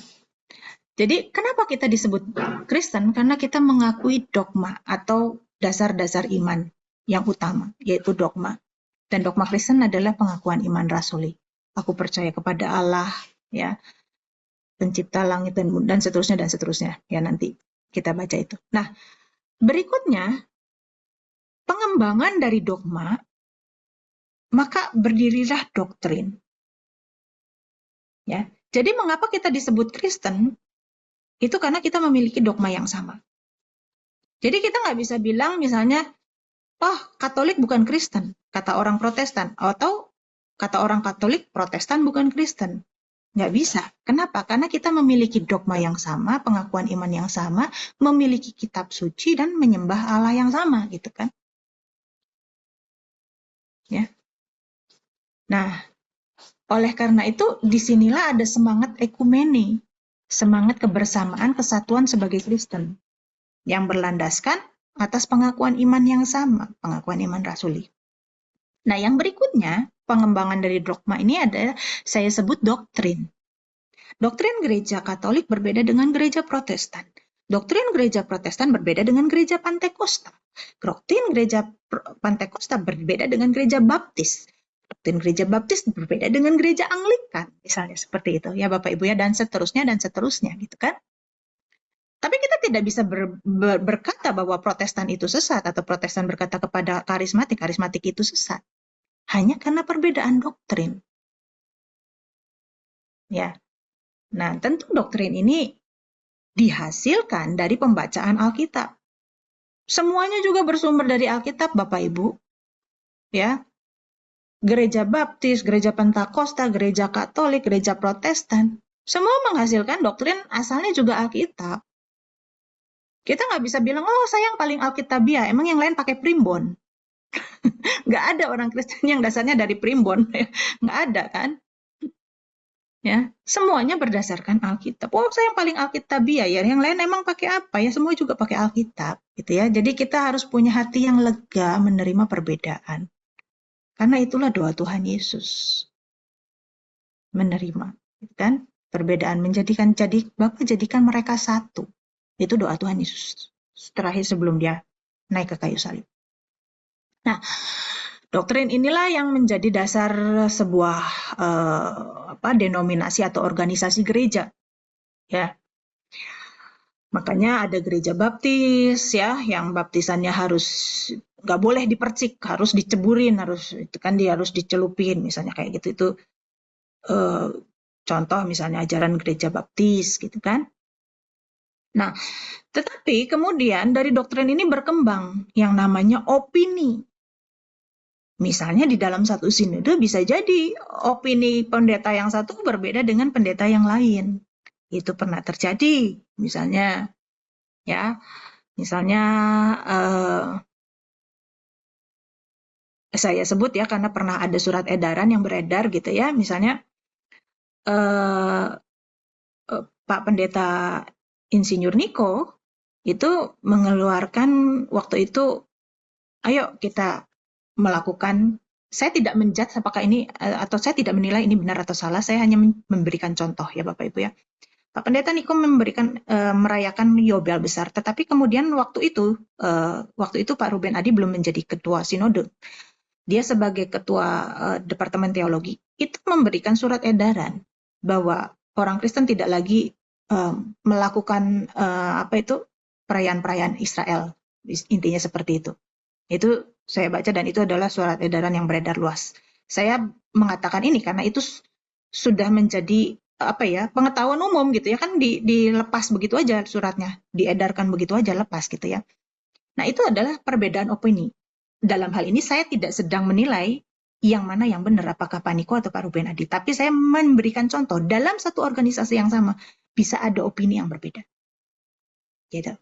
jadi kenapa kita disebut Kristen? Karena kita mengakui dogma atau dasar-dasar iman yang utama, yaitu dogma. Dan dogma Kristen adalah pengakuan iman rasuli. Aku percaya kepada Allah, ya, pencipta langit dan seterusnya. Ya, nanti kita baca itu. Nah, berikutnya, pengembangan dari dogma, maka berdirilah doktrin. Ya, jadi mengapa kita disebut Kristen? Itu karena kita memiliki dogma yang sama. Jadi kita nggak bisa bilang misalnya, oh, Katolik bukan Kristen, kata orang Protestan. Atau kata orang Katolik, Protestan bukan Kristen. Nggak bisa. Kenapa? Karena kita memiliki dogma yang sama, pengakuan iman yang sama, memiliki kitab suci, dan menyembah Allah yang sama, gitu kan. Ya. Nah, oleh karena itu, disinilah ada semangat ekumene, semangat kebersamaan, kesatuan sebagai Kristen, yang berlandaskan atas pengakuan iman yang sama, pengakuan iman rasuli. Nah, yang berikutnya, pengembangan dari dogma ini adalah saya sebut doktrin. Doktrin gereja Katolik berbeda dengan gereja Protestan. Doktrin gereja Protestan berbeda dengan gereja Pantekosta. Doktrin gereja Pantekosta berbeda dengan gereja Baptis. Doktrin gereja Baptis berbeda dengan gereja Anglikan, misalnya seperti itu ya Bapak Ibu ya, dan seterusnya gitu kan. Tapi kita tidak bisa berkata bahwa Protestan itu sesat atau Protestan berkata kepada karismatik itu sesat. Hanya karena perbedaan doktrin. Ya. Nah, tentu doktrin ini dihasilkan dari pembacaan Alkitab. Semuanya juga bersumber dari Alkitab, Bapak Ibu. Ya. Gereja Baptis, gereja Pentakosta, gereja Katolik, gereja Protestan, semua menghasilkan doktrin asalnya juga Alkitab. Kita nggak bisa bilang, oh saya yang paling Alkitabiah, emang yang lain pakai primbon. Nggak ada orang Kristen yang dasarnya dari primbon. Nggak ada kan? Ya, semuanya berdasarkan Alkitab. Oh, saya yang paling Alkitabiah ya. Yang lain emang pakai apa ya? Semua juga pakai Alkitab, gitu ya. Jadi kita harus punya hati yang lega menerima perbedaan. Karena itulah doa Tuhan Yesus. Menerima, gitu kan? Perbedaan Bapa jadikan mereka satu. Itu doa Tuhan Yesus terakhir sebelum dia naik ke kayu salib. Nah, doktrin inilah yang menjadi dasar sebuah denominasi atau organisasi gereja, ya. Makanya ada gereja baptis, ya, yang baptisannya harus nggak boleh dipercik, harus diceburin, itu kan dia harus dicelupin, misalnya kayak gitu. Itu contoh misalnya ajaran gereja baptis, gitu kan. Nah, tetapi kemudian dari doktrin ini berkembang yang namanya opini. Misalnya di dalam satu sinode bisa jadi opini pendeta yang satu berbeda dengan pendeta yang lain. Itu pernah terjadi. Misalnya saya sebut ya karena pernah ada surat edaran yang beredar gitu ya. Misalnya Pak Pendeta Insinyur Niko itu mengeluarkan waktu itu, ayo kita melakukan, saya tidak menjudge apakah ini atau saya tidak menilai ini benar atau salah, saya hanya memberikan contoh ya Bapak Ibu ya. Pak Pendeta Niko merayakan Yobel besar, tetapi kemudian waktu itu Pak Ruben Adi belum menjadi ketua sinode. Dia sebagai ketua Departemen Teologi itu memberikan surat edaran bahwa orang Kristen tidak lagi melakukan perayaan-perayaan Israel, intinya seperti itu. Itu saya baca dan itu adalah surat edaran yang beredar luas. Saya mengatakan ini karena itu sudah menjadi pengetahuan umum gitu ya, kan dilepas begitu aja suratnya, diedarkan begitu aja lepas gitu ya. Nah, itu adalah perbedaan opini. Dalam hal ini saya tidak sedang menilai yang mana yang benar, apakah Pak Niko atau Pak Ruben Adi, tapi saya memberikan contoh dalam satu organisasi yang sama bisa ada opini yang berbeda. Gitu.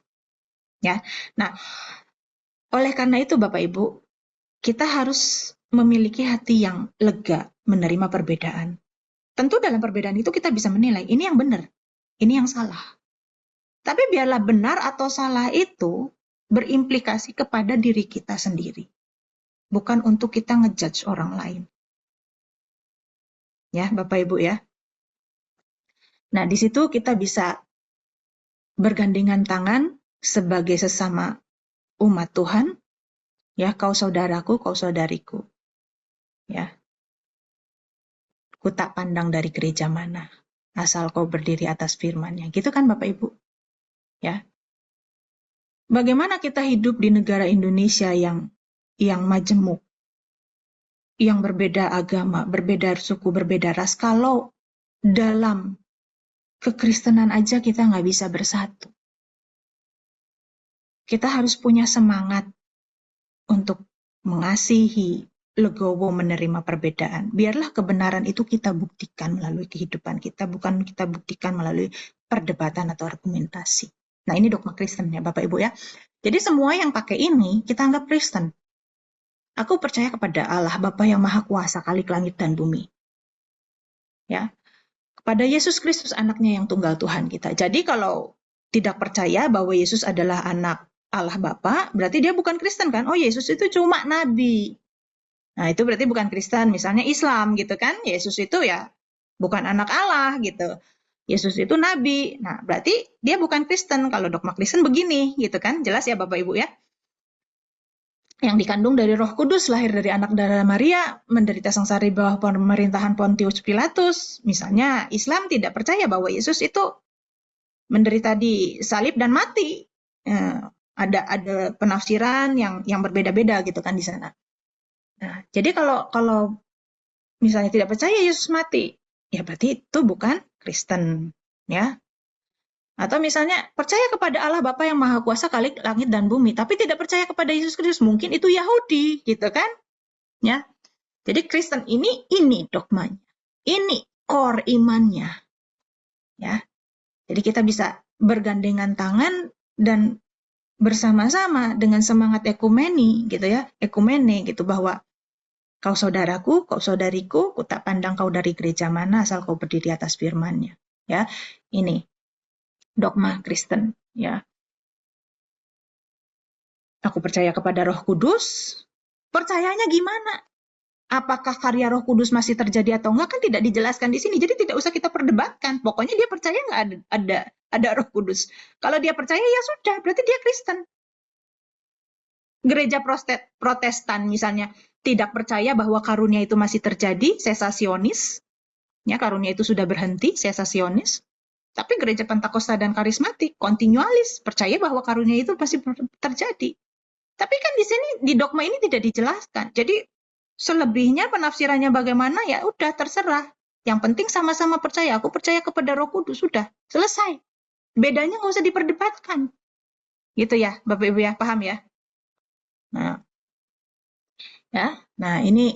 Ya. Nah, oleh karena itu Bapak Ibu, kita harus memiliki hati yang lega menerima perbedaan. Tentu dalam perbedaan itu kita bisa menilai ini yang benar, ini yang salah. Tapi biarlah benar atau salah itu berimplikasi kepada diri kita sendiri. Bukan untuk kita ngejudge orang lain. Ya, Bapak Ibu ya. Nah, di situ kita bisa bergandengan tangan sebagai sesama umat Tuhan. Ya, kau saudaraku, kau saudariku. Ya. Ku tak pandang dari gereja mana, asal kau berdiri atas firman-Nya. Gitu kan Bapak Ibu? Ya. Bagaimana kita hidup di negara Indonesia yang majemuk, yang berbeda agama, berbeda suku, berbeda ras, kalau dalam kekristenan aja kita nggak bisa bersatu. Kita harus punya semangat untuk mengasihi, legowo menerima perbedaan. Biarlah kebenaran itu kita buktikan melalui kehidupan kita, bukan kita buktikan melalui perdebatan atau argumentasi. Nah, ini dogma Kristen ya Bapak Ibu ya. Jadi semua yang pakai ini kita anggap Kristen. Aku percaya kepada Allah Bapa yang Maha Kuasa, Khalik langit dan bumi. Ya. Kepada Yesus Kristus anaknya yang tunggal Tuhan kita. Jadi kalau tidak percaya bahwa Yesus adalah anak Allah Bapa, berarti dia bukan Kristen kan? Oh, Yesus itu cuma nabi. Nah, itu berarti bukan Kristen. Misalnya Islam gitu kan? Yesus itu ya bukan anak Allah gitu. Yesus itu nabi. Nah, berarti dia bukan Kristen. Kalau dogma Kristen begini gitu kan? Jelas ya Bapak Ibu ya? Yang dikandung dari Roh Kudus, lahir dari anak darah Maria, menderita sengsara di bawah pemerintahan Pontius Pilatus. Misalnya Islam tidak percaya bahwa Yesus itu menderita di salib dan mati. Ada penafsiran yang berbeda-beda gitu kan di sana. Nah, jadi kalau misalnya tidak percaya Yesus mati, ya berarti itu bukan Kristen, ya. Atau misalnya percaya kepada Allah Bapa yang Maha Kuasa, Khalik langit dan bumi, tapi tidak percaya kepada Yesus Kristus, mungkin itu Yahudi, gitu kan? Ya. Jadi Kristen ini dogmanya. Ini core imannya. Ya. Jadi kita bisa bergandengan tangan dan bersama-sama dengan semangat ekumeni gitu ya, ekumene gitu, bahwa kau saudaraku, kau saudariku, ku tak pandang kau dari gereja mana asal kau berdiri atas firman-Nya. Ya. Ini dogma Kristen, ya. Aku percaya kepada Roh Kudus. Percayanya gimana? Apakah karya Roh Kudus masih terjadi atau enggak kan tidak dijelaskan di sini. Jadi tidak usah kita perdebatkan. Pokoknya dia percaya nggak ada Roh Kudus. Kalau dia percaya ya sudah, berarti dia Kristen. Gereja Protestan misalnya tidak percaya bahwa karunia itu masih terjadi, sesasionis. Ya, karunia itu sudah berhenti, sesasionis. Tapi gereja Pentakosta dan karismatik, kontinualis, percaya bahwa karunia itu masih terjadi. Tapi kan di sini, di dogma ini tidak dijelaskan. Jadi, selebihnya penafsirannya bagaimana, ya udah terserah. Yang penting sama-sama percaya. Aku percaya kepada Roh Kudus, sudah. Selesai. Bedanya nggak usah diperdebatkan. Gitu ya, Bapak Ibu ya, paham ya? Nah, ini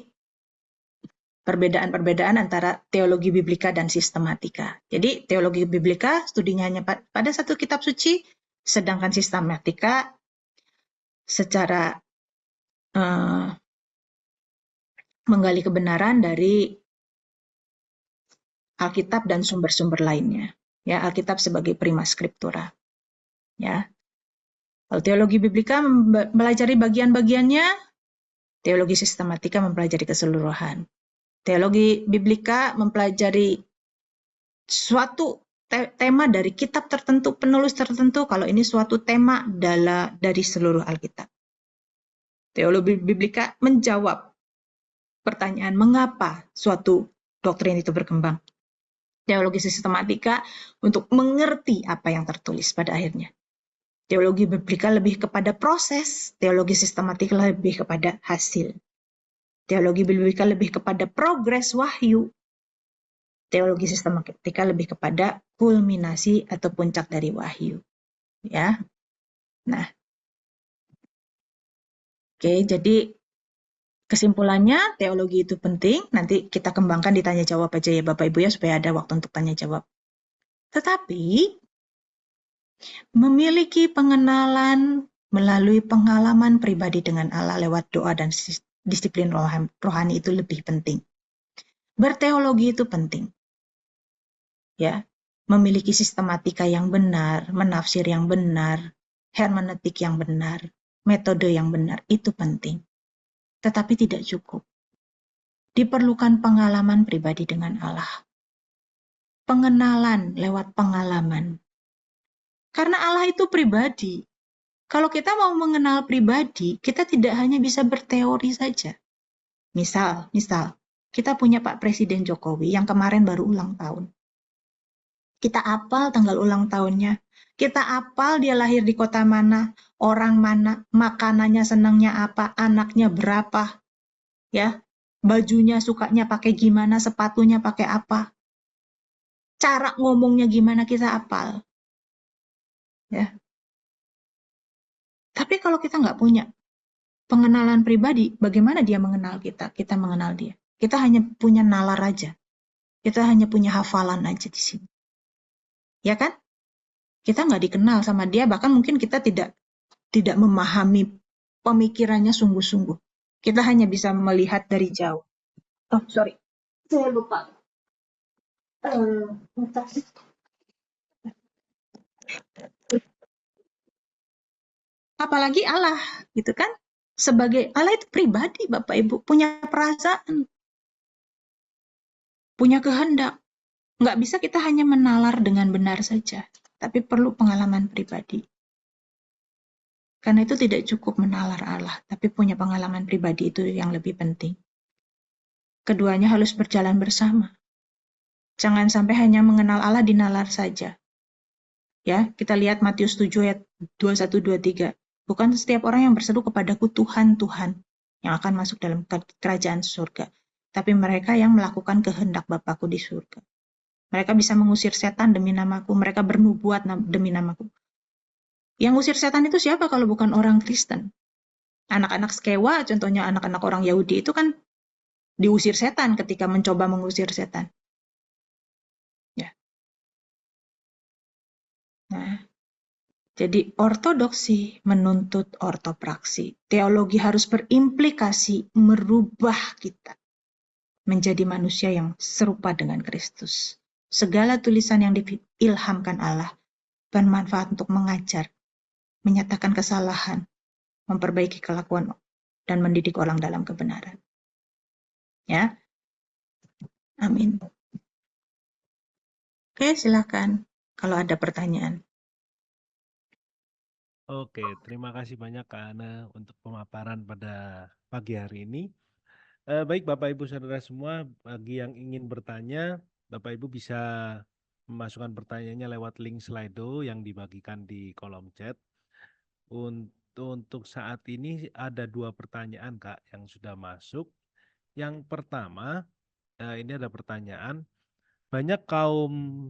perbedaan-perbedaan antara teologi biblika dan sistematika. Jadi teologi biblika studinya hanya pada satu kitab suci, sedangkan sistematika secara menggali kebenaran dari Alkitab dan sumber-sumber lainnya. Ya, Alkitab sebagai prima scriptura. Ya. Kalau teologi biblika mempelajari bagian-bagiannya, teologi sistematika mempelajari keseluruhan. Teologi biblika mempelajari suatu tema dari kitab tertentu, penulis tertentu, kalau ini suatu tema dari seluruh Alkitab. Teologi Biblika menjawab pertanyaan mengapa suatu doktrin itu berkembang. Teologi sistematika untuk mengerti apa yang tertulis pada akhirnya. Teologi Biblika lebih kepada proses, teologi sistematika lebih kepada hasil. Teologi Biblika lebih kepada progres wahyu. Teologi sistematika lebih kepada kulminasi atau puncak dari wahyu. Ya. Nah, oke, jadi kesimpulannya teologi itu penting. Nanti kita kembangkan di tanya jawab aja ya Bapak Ibu ya supaya ada waktu untuk tanya jawab. Tetapi memiliki pengenalan melalui pengalaman pribadi dengan Allah lewat doa dan disiplin rohani itu lebih penting. Berteologi itu penting. Ya, memiliki sistematika yang benar, menafsir yang benar, hermeneutik yang benar, metode yang benar itu penting. Tetapi tidak cukup. Diperlukan pengalaman pribadi dengan Allah. Pengenalan lewat pengalaman. Karena Allah itu pribadi. Kalau kita mau mengenal pribadi, kita tidak hanya bisa berteori saja. Misal, kita punya Pak Presiden Jokowi yang kemarin baru ulang tahun. Kita apal tanggal ulang tahunnya. Kita apal dia lahir di kota mana, orang mana, makanannya senangnya apa, anaknya berapa, ya, bajunya sukanya pakai gimana, sepatunya pakai apa, cara ngomongnya gimana kita apal, ya. Tapi kalau kita nggak punya pengenalan pribadi, bagaimana dia mengenal kita? Kita mengenal dia. Kita hanya punya nalar aja. Kita hanya punya hafalan aja di sini. Ya kan? Kita nggak dikenal sama dia, bahkan mungkin kita tidak memahami pemikirannya sungguh-sungguh. Kita hanya bisa melihat dari jauh. Oh, sorry. Saya lupa. Apalagi Allah, gitu kan? Sebagai Allah itu pribadi, Bapak Ibu, punya perasaan, punya kehendak. Nggak bisa kita hanya menalar dengan benar saja, tapi perlu pengalaman pribadi. Karena itu tidak cukup menalar Allah, tapi punya pengalaman pribadi itu yang lebih penting. Keduanya harus berjalan bersama. Jangan sampai hanya mengenal Allah dinalar saja. Ya, kita lihat Matius 7 ayat 21-23. Bukan setiap orang yang berseru kepadaku Tuhan, Tuhan, yang akan masuk dalam kerajaan surga. Tapi mereka yang melakukan kehendak Bapakku di surga. Mereka bisa mengusir setan demi namaku. Mereka bernubuat demi namaku. Yang ngusir setan itu siapa kalau bukan orang Kristen? Anak-anak Skewa, contohnya anak-anak orang Yahudi itu kan diusir setan ketika mencoba mengusir setan. Ya. Nah, jadi ortodoksi menuntut ortopraksi. Teologi harus berimplikasi merubah kita menjadi manusia yang serupa dengan Kristus. Segala tulisan yang diilhamkan Allah bermanfaat untuk mengajar, menyatakan kesalahan, memperbaiki kelakuan, dan mendidik orang dalam kebenaran. Ya, amin. Oke, silakan kalau ada pertanyaan. Oke, terima kasih banyak Kak Ana untuk pemaparan pada pagi hari ini. Baik Bapak Ibu Saudara semua, bagi yang ingin bertanya, Bapak Ibu bisa memasukkan pertanyaannya lewat link Slido yang dibagikan di kolom chat. Untuk saat ini ada 2 pertanyaan Kak yang sudah masuk. Yang pertama, ini ada pertanyaan, banyak kaum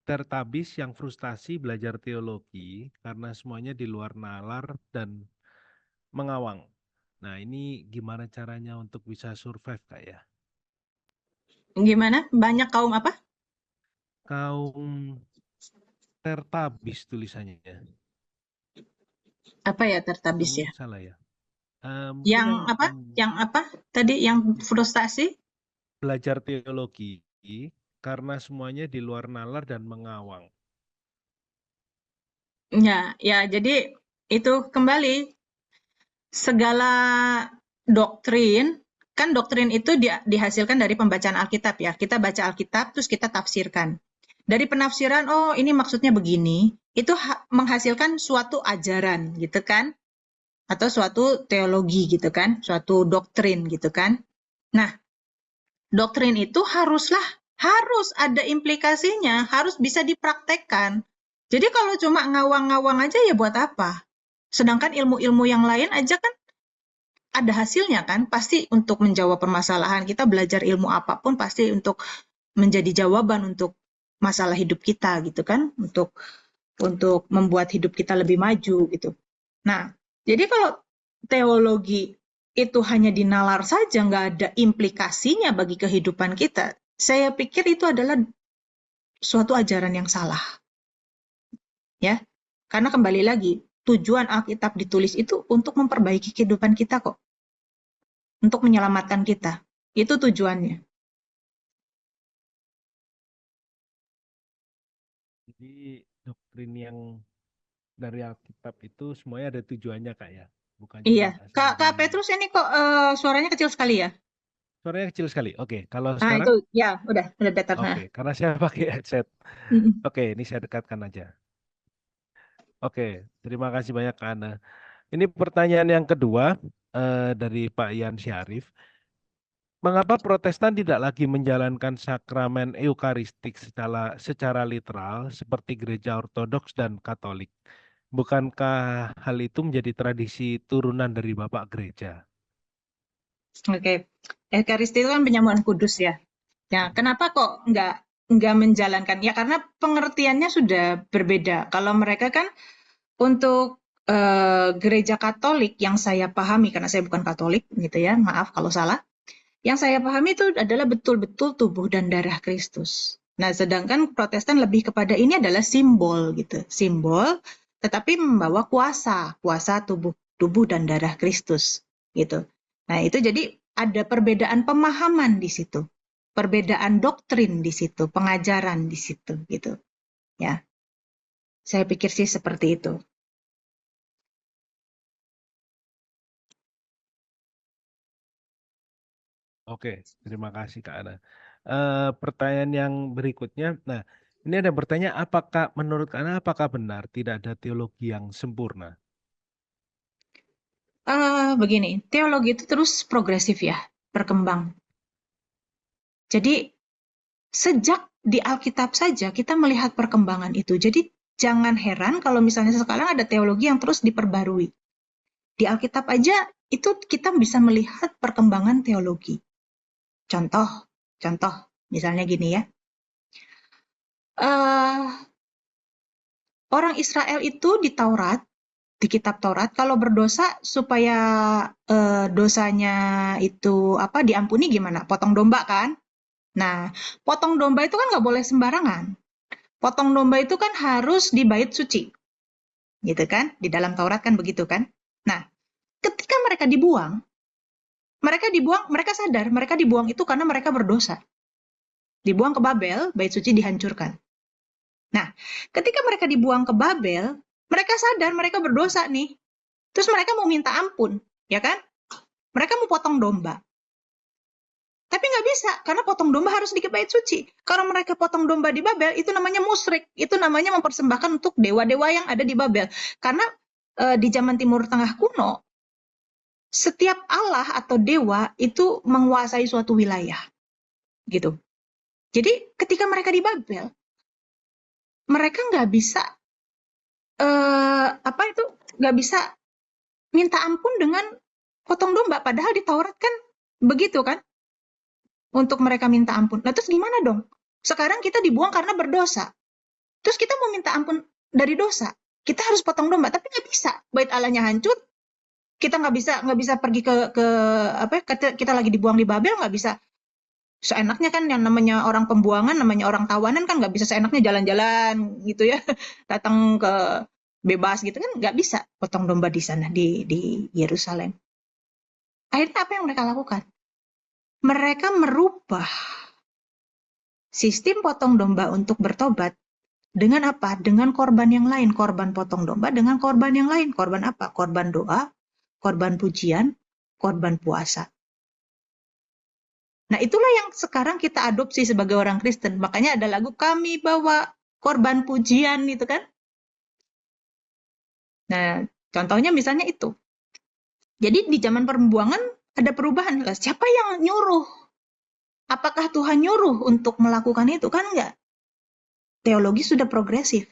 tertabis yang frustasi belajar teologi karena semuanya di luar nalar dan mengawang. Nah, ini gimana caranya untuk bisa survive Kak ya? Gimana? Banyak kaum apa? Kaum tertabis tulisannya. Apa ya tertabis ya? Salah ya. Mungkin Yang apa? Yang apa? Tadi yang frustasi? belajar teologi karena semuanya di luar nalar dan mengawang. Ya, jadi itu kembali segala doktrin, kan doktrin itu dihasilkan dari pembacaan Alkitab ya. Kita baca Alkitab terus kita tafsirkan. Dari penafsiran, oh ini maksudnya begini, itu menghasilkan suatu ajaran gitu kan, atau suatu teologi gitu kan, suatu doktrin gitu kan. Nah, doktrin itu harus ada implikasinya, harus bisa dipraktekkan. Jadi kalau cuma ngawang-ngawang aja ya buat apa? Sedangkan ilmu-ilmu yang lain aja kan ada hasilnya kan, pasti untuk menjawab permasalahan. Kita belajar ilmu apapun pasti untuk menjadi jawaban untuk masalah hidup kita gitu kan, untuk membuat hidup kita lebih maju gitu. Nah, jadi kalau teologi itu hanya dinalar saja, nggak ada implikasinya bagi kehidupan kita, saya pikir itu adalah suatu ajaran yang salah, ya. Karena kembali lagi, tujuan Alkitab ditulis itu untuk memperbaiki kehidupan kita kok, untuk menyelamatkan kita. Itu tujuannya. Jadi doktrin yang dari Alkitab itu semuanya ada tujuannya Kak ya, bukan Iya, cuma asal Kak Petrus ini kok suaranya kecil sekali ya? suaranya kecil sekali. Oke, kalau Nah sekarang itu, ya udah better. oke, Nah. karena saya pakai headset. Mm-mm. Oke, ini saya dekatkan aja. Oke, terima kasih banyak Kak Ana. Ini pertanyaan yang kedua dari Pak Ian Syarif. Mengapa Protestan tidak lagi menjalankan sakramen Eukaristik secara literal seperti gereja Ortodoks dan Katolik? Bukankah hal itu menjadi tradisi turunan dari Bapak Gereja? Oke, Ekaristi itu kan penyamuan kudus ya. Ya, kenapa kok nggak menjalankan? Ya karena pengertiannya sudah berbeda. Kalau mereka kan untuk gereja Katolik yang saya pahami, karena saya bukan Katolik gitu ya, maaf kalau salah. Yang saya pahami itu adalah betul-betul tubuh dan darah Kristus. Nah, sedangkan Protestan lebih kepada ini adalah simbol gitu, simbol, tetapi membawa kuasa tubuh tubuh dan darah Kristus gitu. Nah, itu jadi ada perbedaan pemahaman di situ, perbedaan doktrin di situ, pengajaran di situ gitu. Ya, saya pikir sih seperti itu. Oke, terima kasih Kak Ana. Pertanyaan yang berikutnya, nah ini ada bertanya, apakah menurut Kak Ana, apakah benar tidak ada teologi yang sempurna? Begini, teologi itu terus progresif ya, berkembang. Jadi sejak di Alkitab saja kita melihat perkembangan itu. Jadi jangan heran kalau misalnya sekarang ada teologi yang terus diperbarui. Di Alkitab aja itu kita bisa melihat perkembangan teologi. Contoh, contoh misalnya gini ya. Uh, Orang Israel itu di Taurat, di kitab Taurat, kalau berdosa supaya dosanya itu apa diampuni gimana? Potong domba kan? Nah, potong domba itu kan nggak boleh sembarangan. Potong domba itu kan harus di bait suci, gitu kan? Di dalam Taurat kan begitu kan? Nah, ketika mereka sadar mereka dibuang itu karena mereka berdosa. Dibuang ke Babel, bait suci dihancurkan. Nah, ketika mereka dibuang ke Babel, mereka sadar mereka berdosa nih. Terus mereka mau minta ampun, ya kan? Mereka mau potong domba. Tapi nggak bisa, karena potong domba harus di bait suci. Kalau mereka potong domba di Babel, itu namanya musyrik. Itu namanya mempersembahkan untuk dewa-dewa yang ada di Babel. Karena di zaman Timur Tengah kuno, setiap Allah atau dewa itu menguasai suatu wilayah. Gitu. Jadi ketika mereka di Babel, mereka nggak bisa apa itu nggak bisa minta ampun dengan potong domba. Padahal di Taurat kan begitu kan, untuk mereka minta ampun. Nah terus gimana dong? Sekarang kita dibuang karena berdosa. Terus kita mau minta ampun dari dosa. Kita harus potong domba, tapi nggak bisa. Bait Allahnya hancur, kita nggak bisa pergi ke apa? Kita lagi dibuang di Babel, nggak bisa seenaknya kan, yang namanya orang pembuangan, namanya orang tawanan kan nggak bisa seenaknya jalan-jalan gitu ya, datang ke bebas gitu kan, nggak bisa potong domba di sana di Yerusalem. Akhirnya apa yang mereka lakukan? Mereka merubah sistem potong domba untuk bertobat dengan apa? Dengan korban yang lain, korban potong domba dengan korban yang lain. Korban apa? Korban doa, korban pujian, korban puasa. Nah, itulah yang sekarang kita adopsi sebagai orang Kristen. Makanya ada lagu kami bawa korban pujian itu kan. Nah, contohnya misalnya itu. Jadi di zaman pembuangan ada perubahan. Siapa yang nyuruh? Apakah Tuhan nyuruh untuk melakukan itu? Kan enggak. Teologi sudah progresif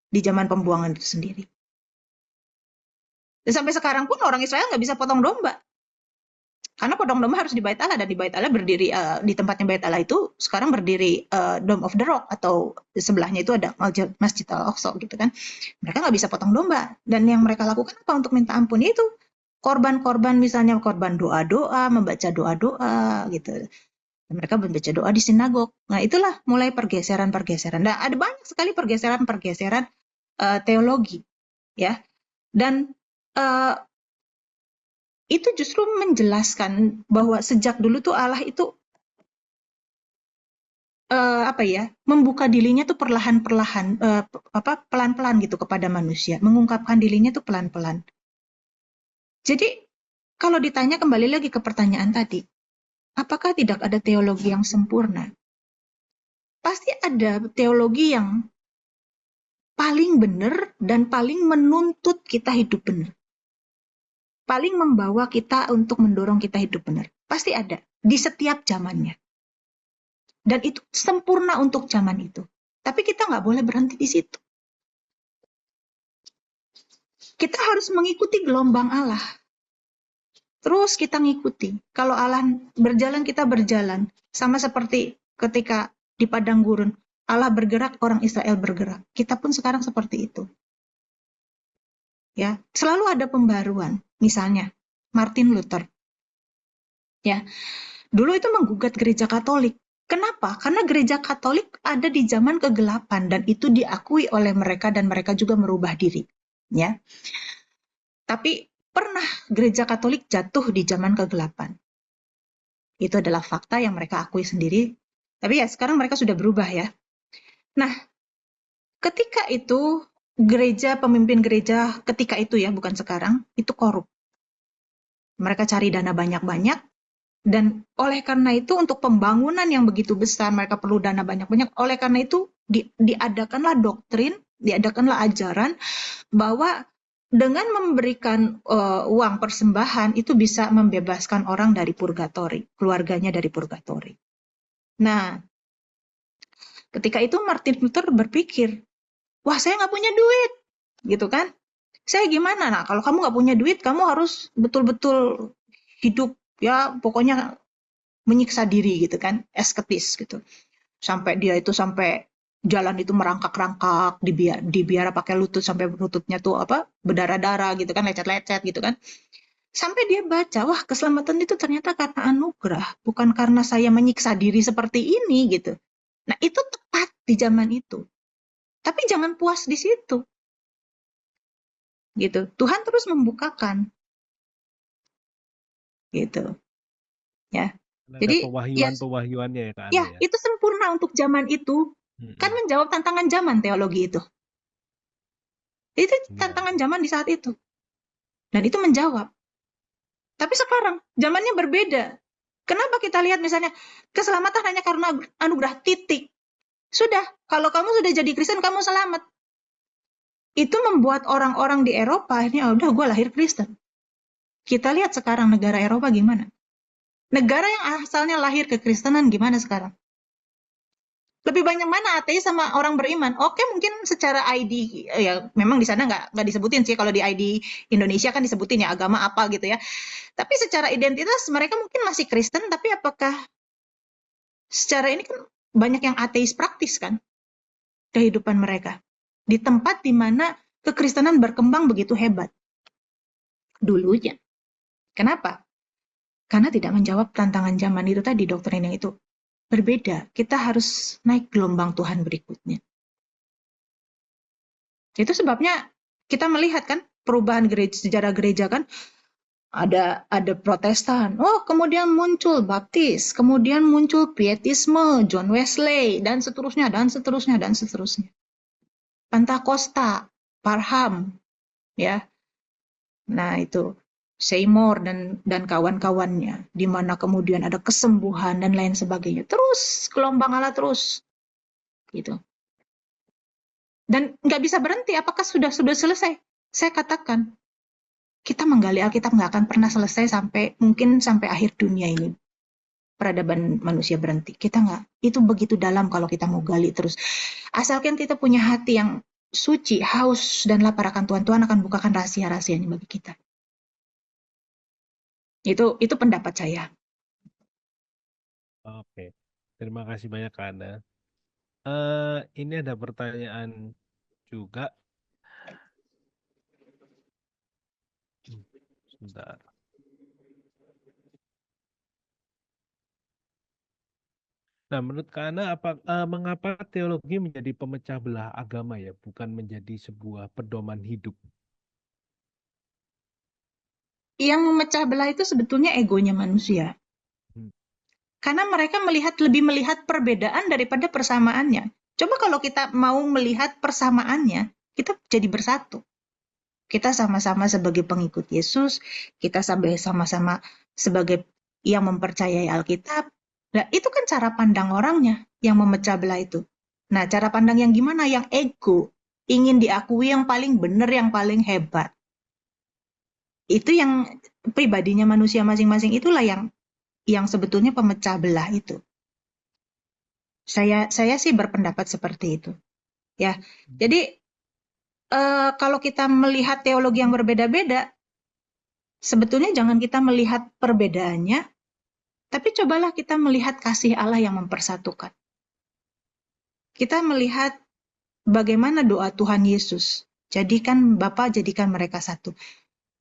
di zaman pembuangan itu sendiri. Dan sampai sekarang pun orang Israel nggak bisa potong domba. Karena potong domba harus di Bait Allah, dan di Bait Allah berdiri, di tempatnya Bait Allah itu sekarang berdiri Dome of the Rock, atau di sebelahnya itu ada Masjid Al-Aqsa gitu kan. Mereka nggak bisa potong domba. Dan yang mereka lakukan apa untuk minta ampun? Itu korban-korban, misalnya korban doa-doa, membaca doa-doa gitu. Dan mereka membaca doa di sinagog. Nah, itulah mulai pergeseran-pergeseran. Nah, ada banyak sekali pergeseran-pergeseran teologi, ya. Dan itu justru menjelaskan bahwa sejak dulu tuh Allah itu membuka dirinya tuh perlahan-perlahan, pelan-pelan gitu kepada manusia, mengungkapkan dirinya tuh pelan-pelan. Jadi kalau ditanya kembali lagi ke pertanyaan tadi, apakah tidak ada teologi yang sempurna? Pasti ada teologi yang paling benar dan paling menuntut kita hidup benar. Paling membawa kita untuk mendorong kita hidup benar. Pasti ada di setiap zamannya. Dan itu sempurna untuk zaman itu. Tapi kita nggak boleh berhenti di situ. Kita harus mengikuti gelombang Allah. Terus kita ngikuti. Kalau Allah berjalan, kita berjalan. Sama seperti ketika di padang gurun, Allah bergerak, orang Israel bergerak. Kita pun sekarang seperti itu. Ya, selalu ada pembaruan. Misalnya Martin Luther. Ya, dulu itu menggugat gereja Katolik. Kenapa? Karena gereja Katolik ada di zaman kegelapan dan itu diakui oleh mereka dan mereka juga merubah diri. Ya, tapi pernah gereja Katolik jatuh di zaman kegelapan. Itu adalah fakta yang mereka akui sendiri. Tapi ya sekarang mereka sudah berubah ya. Nah, ketika itu pemimpin gereja ketika itu ya, bukan sekarang, itu korup. Mereka cari dana banyak-banyak, dan oleh karena itu untuk pembangunan yang begitu besar mereka perlu dana banyak-banyak. Oleh karena itu diadakanlah doktrin, diadakanlah ajaran bahwa dengan memberikan uang persembahan itu bisa membebaskan orang dari purgatori, keluarganya dari purgatori. Nah, ketika itu Martin Luther berpikir, wah saya nggak punya duit, gitu kan? Saya gimana? Nah, kalau kamu nggak punya duit, kamu harus betul-betul hidup ya, pokoknya menyiksa diri gitu kan, asketis gitu. Sampai dia itu sampai jalan itu merangkak-rangkak, dibiara pakai lutut sampai lututnya tuh berdarah-darah gitu kan, lecet-lecet gitu kan. Sampai dia baca, wah keselamatan itu ternyata karena anugerah, bukan karena saya menyiksa diri seperti ini gitu. Nah, itu tepat di zaman itu. Tapi jangan puas di situ. Gitu. Tuhan terus membukakan. Gitu. Ya. Ada Jadi ya, pewahyuan-pewahyuannya ya Kak ya Anda ya. itu sempurna untuk zaman itu. Kan menjawab tantangan zaman teologi itu. Itu Iya. tantangan zaman di saat itu. Dan itu menjawab. Tapi sekarang zamannya berbeda. Kenapa kita lihat misalnya keselamatan hanya karena anugerah titik. Sudah, kalau kamu sudah jadi Kristen, kamu selamat. Itu membuat orang-orang di Eropa akhirnya, udah gue lahir Kristen. Kita lihat sekarang negara Eropa gimana. Negara yang asalnya lahir kekristenan gimana sekarang? Lebih banyak mana ateis sama orang beriman? Oke, mungkin secara ID, ya memang di sana nggak disebutin sih. Kalau di ID Indonesia kan disebutin ya agama apa gitu ya. Tapi secara identitas mereka mungkin masih Kristen, tapi apakah secara ini kan banyak yang ateis praktis kan kehidupan mereka. Di tempat di mana kekristenan berkembang begitu hebat dulunya. Kenapa? Karena tidak menjawab tantangan zaman itu tadi, doktrin yang itu. Berbeda, kita harus naik gelombang Tuhan berikutnya. Itu sebabnya kita melihat kan perubahan gereja, sejarah gereja kan ada Protestan, oh kemudian muncul Baptis, kemudian muncul Pietisme, John Wesley, dan seterusnya, dan seterusnya, dan seterusnya. Pentakosta, Parham, ya. Nah itu Seymour dan kawan-kawannya, di mana kemudian ada kesembuhan dan lain sebagainya. Terus gelombang Allah terus gitu. Dan nggak bisa berhenti. Apakah sudah selesai? Saya katakan, kita menggali Alkitab nggak akan pernah selesai mungkin sampai akhir dunia ini. Peradaban manusia berhenti. Kita nggak. Itu begitu dalam kalau kita mau gali terus. Asalkan kita punya hati yang suci, haus, dan lapar akan Tuhan, Tuhan akan bukakan rahasia-rahasianya bagi kita. Itu pendapat saya. Oke, terima kasih banyak Kak Ana. Ini ada pertanyaan juga. Sebentar. Nah, menurut Kak Ana, mengapa teologi menjadi pemecah belah agama ya, bukan menjadi sebuah pedoman hidup? Yang memecah belah itu sebetulnya egonya manusia. Hmm. Karena mereka lebih melihat perbedaan daripada persamaannya. Coba kalau kita mau melihat persamaannya, kita jadi bersatu. Kita sama-sama sebagai pengikut Yesus, kita sama-sama sebagai yang mempercayai Alkitab. Nah, itu kan cara pandang orangnya yang memecah belah itu. Nah, cara pandang yang gimana? Yang ego, ingin diakui yang paling benar, yang paling hebat. Itu yang pribadinya manusia masing-masing, itulah yang sebetulnya pemecah belah itu. Saya sih berpendapat seperti itu. Ya, jadi kalau kita melihat teologi yang berbeda-beda, sebetulnya jangan kita melihat perbedaannya, tapi cobalah kita melihat kasih Allah yang mempersatukan. Kita melihat bagaimana doa Tuhan Yesus. Jadikan Bapa, jadikan mereka satu.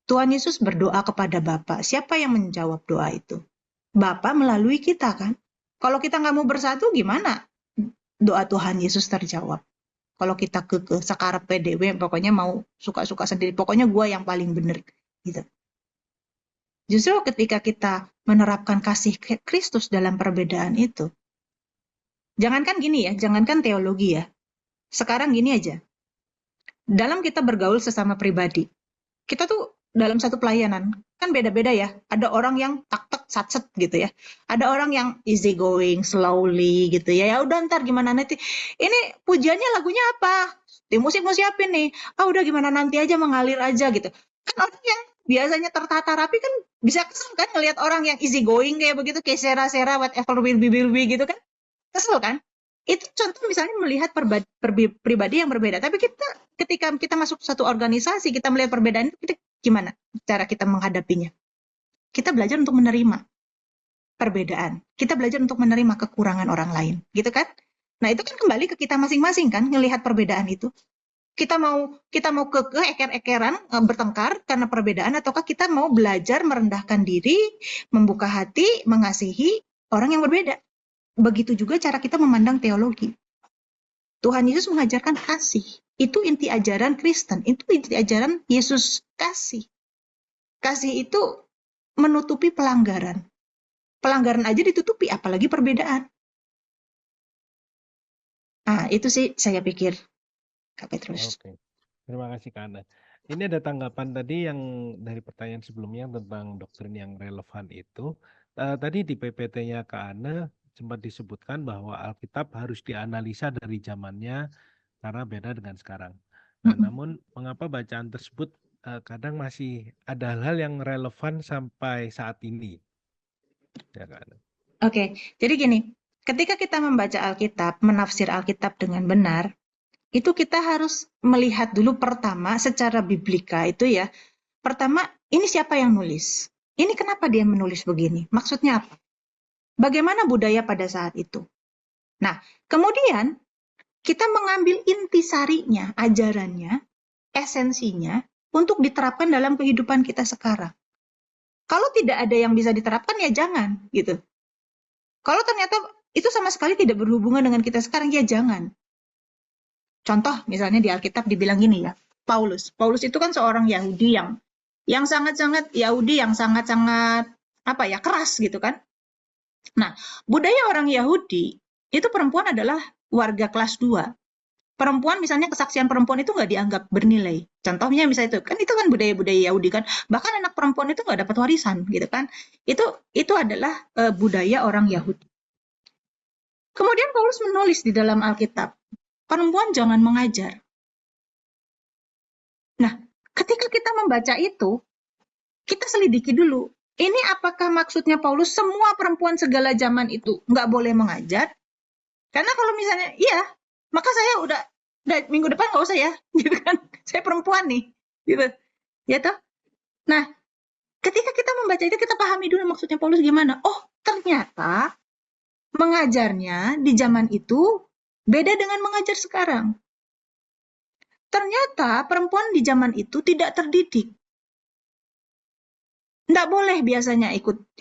Tuhan Yesus berdoa kepada Bapa. Siapa yang menjawab doa itu? Bapa melalui kita kan? Kalau kita nggak mau bersatu, gimana doa Tuhan Yesus terjawab? Kalau kita sekarang PDW, pokoknya mau suka-suka sendiri, pokoknya gue yang paling benar. Gitu. Justru ketika kita menerapkan kasih Kristus dalam perbedaan itu, jangankan gini ya, jangankan teologi ya, sekarang gini aja, dalam kita bergaul sesama pribadi, kita tuh dalam satu pelayanan, kan beda-beda ya, ada orang yang tak-tak sat-set gitu ya, ada orang yang easy going, slowly gitu ya, ya udah ntar gimana nanti, ini pujiannya lagunya apa, di musik mau siapin nih, udah gimana nanti aja mengalir aja gitu, kan orang yang biasanya tertata rapi kan bisa kesel kan ngelihat orang yang easy going kayak begitu, kayak sera-sera whatever will be gitu kan, kesel kan. Itu contoh misalnya melihat pribadi yang berbeda. Tapi ketika kita masuk satu organisasi, kita melihat perbedaan itu, gimana cara kita menghadapinya? Kita belajar untuk menerima perbedaan. Kita belajar untuk menerima kekurangan orang lain, gitu kan? Nah, itu kan kembali ke kita masing-masing kan, ngelihat perbedaan itu. Kita mau eker-ekeran bertengkar karena perbedaan, ataukah kita mau belajar merendahkan diri, membuka hati, mengasihi orang yang berbeda. Begitu juga cara kita memandang teologi. Tuhan Yesus mengajarkan kasih. Itu inti ajaran Kristen. Itu inti ajaran Yesus kasih. Kasih itu menutupi pelanggaran. Pelanggaran aja ditutupi, apalagi perbedaan. Nah, itu sih saya pikir, Kak Petrus. Oke, terima kasih Kak Ana. Ini ada tanggapan tadi yang dari pertanyaan sebelumnya tentang doktrin yang relevan itu. Tadi di PPT-nya Kak Ana sempat disebutkan bahwa Alkitab harus dianalisa dari zamannya karena beda dengan sekarang. Nah, namun mengapa bacaan tersebut kadang masih ada hal-hal yang relevan sampai saat ini? Ya, Kak Ana. Oke, jadi gini, ketika kita membaca Alkitab, menafsir Alkitab dengan benar, itu kita harus melihat dulu pertama secara biblika itu ya. Pertama, ini siapa yang nulis? Ini kenapa dia menulis begini? Maksudnya apa? Bagaimana budaya pada saat itu? Nah, kemudian kita mengambil intisarinya, ajarannya, esensinya, untuk diterapkan dalam kehidupan kita sekarang. Kalau tidak ada yang bisa diterapkan, ya jangan, gitu. Kalau ternyata itu sama sekali tidak berhubungan dengan kita sekarang, ya jangan. Contoh, misalnya di Alkitab dibilang gini ya, Paulus. Paulus itu kan seorang Yahudi yang sangat-sangat Yahudi, yang sangat-sangat keras gitu kan. Nah, budaya orang Yahudi itu perempuan adalah warga kelas 2. Perempuan misalnya kesaksian perempuan itu nggak dianggap bernilai. Contohnya misalnya itu kan budaya-budaya Yahudi kan. Bahkan anak perempuan itu nggak dapat warisan gitu kan. Itu adalah budaya orang Yahudi. Kemudian Paulus menulis di dalam Alkitab, perempuan jangan mengajar. Nah, ketika kita membaca itu, kita selidiki dulu. Ini apakah maksudnya Paulus semua perempuan segala zaman itu nggak boleh mengajar? Karena kalau misalnya iya, maka saya udah minggu depan nggak usah ya, gitu kan? Saya perempuan nih, gitu, ya toh. Nah, ketika kita membaca itu kita pahami dulu maksudnya Paulus gimana. Oh, ternyata mengajarnya di zaman itu beda dengan mengajar sekarang. Ternyata perempuan di zaman itu tidak terdidik. Nggak boleh biasanya ikut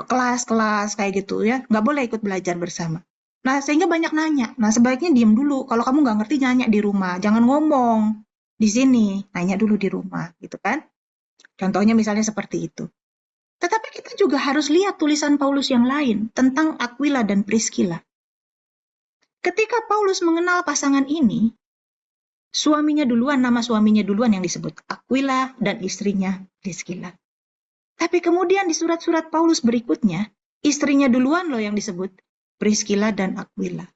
kelas-kelas kayak gitu ya. Nggak boleh ikut belajar bersama. Nah, sehingga banyak nanya. Nah, sebaiknya diem dulu. Kalau kamu nggak ngerti, nanya di rumah. Jangan ngomong di sini. Nanya dulu di rumah, gitu kan. Contohnya misalnya seperti itu. Tetapi kita juga harus lihat tulisan Paulus yang lain tentang Aquila dan Priscilla. Ketika Paulus mengenal pasangan ini, nama suaminya duluan yang disebut. Aquila dan istrinya Priscilla. Tapi kemudian di surat-surat Paulus berikutnya, istrinya duluan loh yang disebut, Priscilla dan Aquila.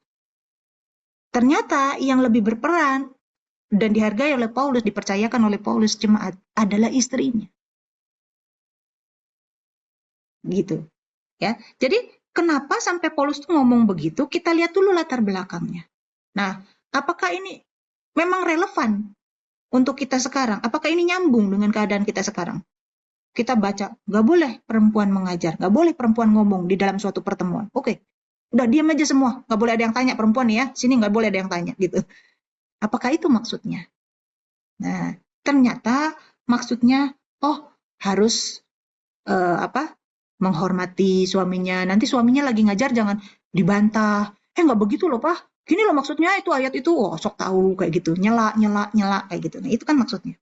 Ternyata yang lebih berperan dan dihargai oleh Paulus, dipercayakan oleh Paulus jemaat adalah istrinya. Gitu. Ya. Jadi kenapa sampai Paulus tuh ngomong begitu? Kita lihat dulu latar belakangnya. Nah, apakah ini memang relevan untuk kita sekarang? Apakah ini nyambung dengan keadaan kita sekarang? Kita baca, nggak boleh perempuan mengajar, nggak boleh perempuan ngomong di dalam suatu pertemuan. Oke, udah diam aja semua, nggak boleh ada yang tanya perempuan ya, sini nggak boleh ada yang tanya gitu. Apakah itu maksudnya? Nah, ternyata maksudnya, oh harus menghormati suaminya. Nanti suaminya lagi ngajar jangan dibantah. Nggak begitu loh pak. Gini loh maksudnya itu ayat itu, oh sok tahu kayak gitu, nyela kayak gitu. Nah itu kan maksudnya.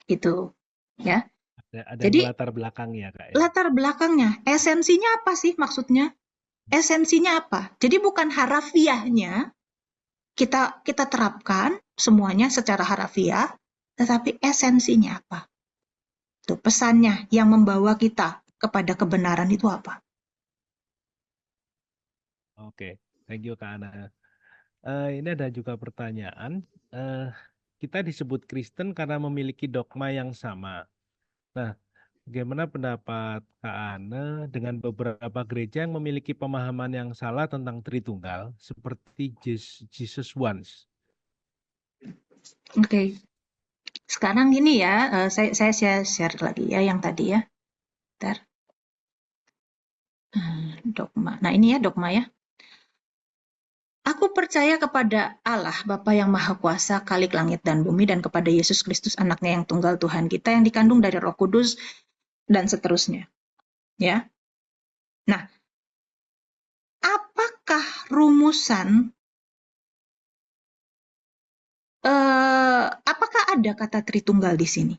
Itu ya. Ada Jadi latar belakangnya Kak ya. latar belakangnya, esensinya apa sih maksudnya? Esensinya apa? Jadi bukan harafiahnya kita terapkan semuanya secara harafiah, tetapi esensinya apa? Tuh, pesannya yang membawa kita kepada kebenaran itu apa? Oke, thank you Kak Ana. Ini ada juga pertanyaan. Eh, kita disebut Kristen karena memiliki dogma yang sama. Nah, bagaimana pendapat Kak Ana dengan beberapa gereja yang memiliki pemahaman yang salah tentang Tritunggal, seperti Jesus Once? Oke, sekarang gini ya, saya share lagi ya yang tadi ya. Bentar. Dogma. Nah ini ya dogma ya. Aku percaya kepada Allah, Bapa yang Maha Kuasa, Khalik langit dan bumi, dan kepada Yesus Kristus, anaknya yang tunggal Tuhan kita, yang dikandung dari Roh Kudus, dan seterusnya. Ya. Nah, apakah rumusan, apakah ada kata Tritunggal di sini?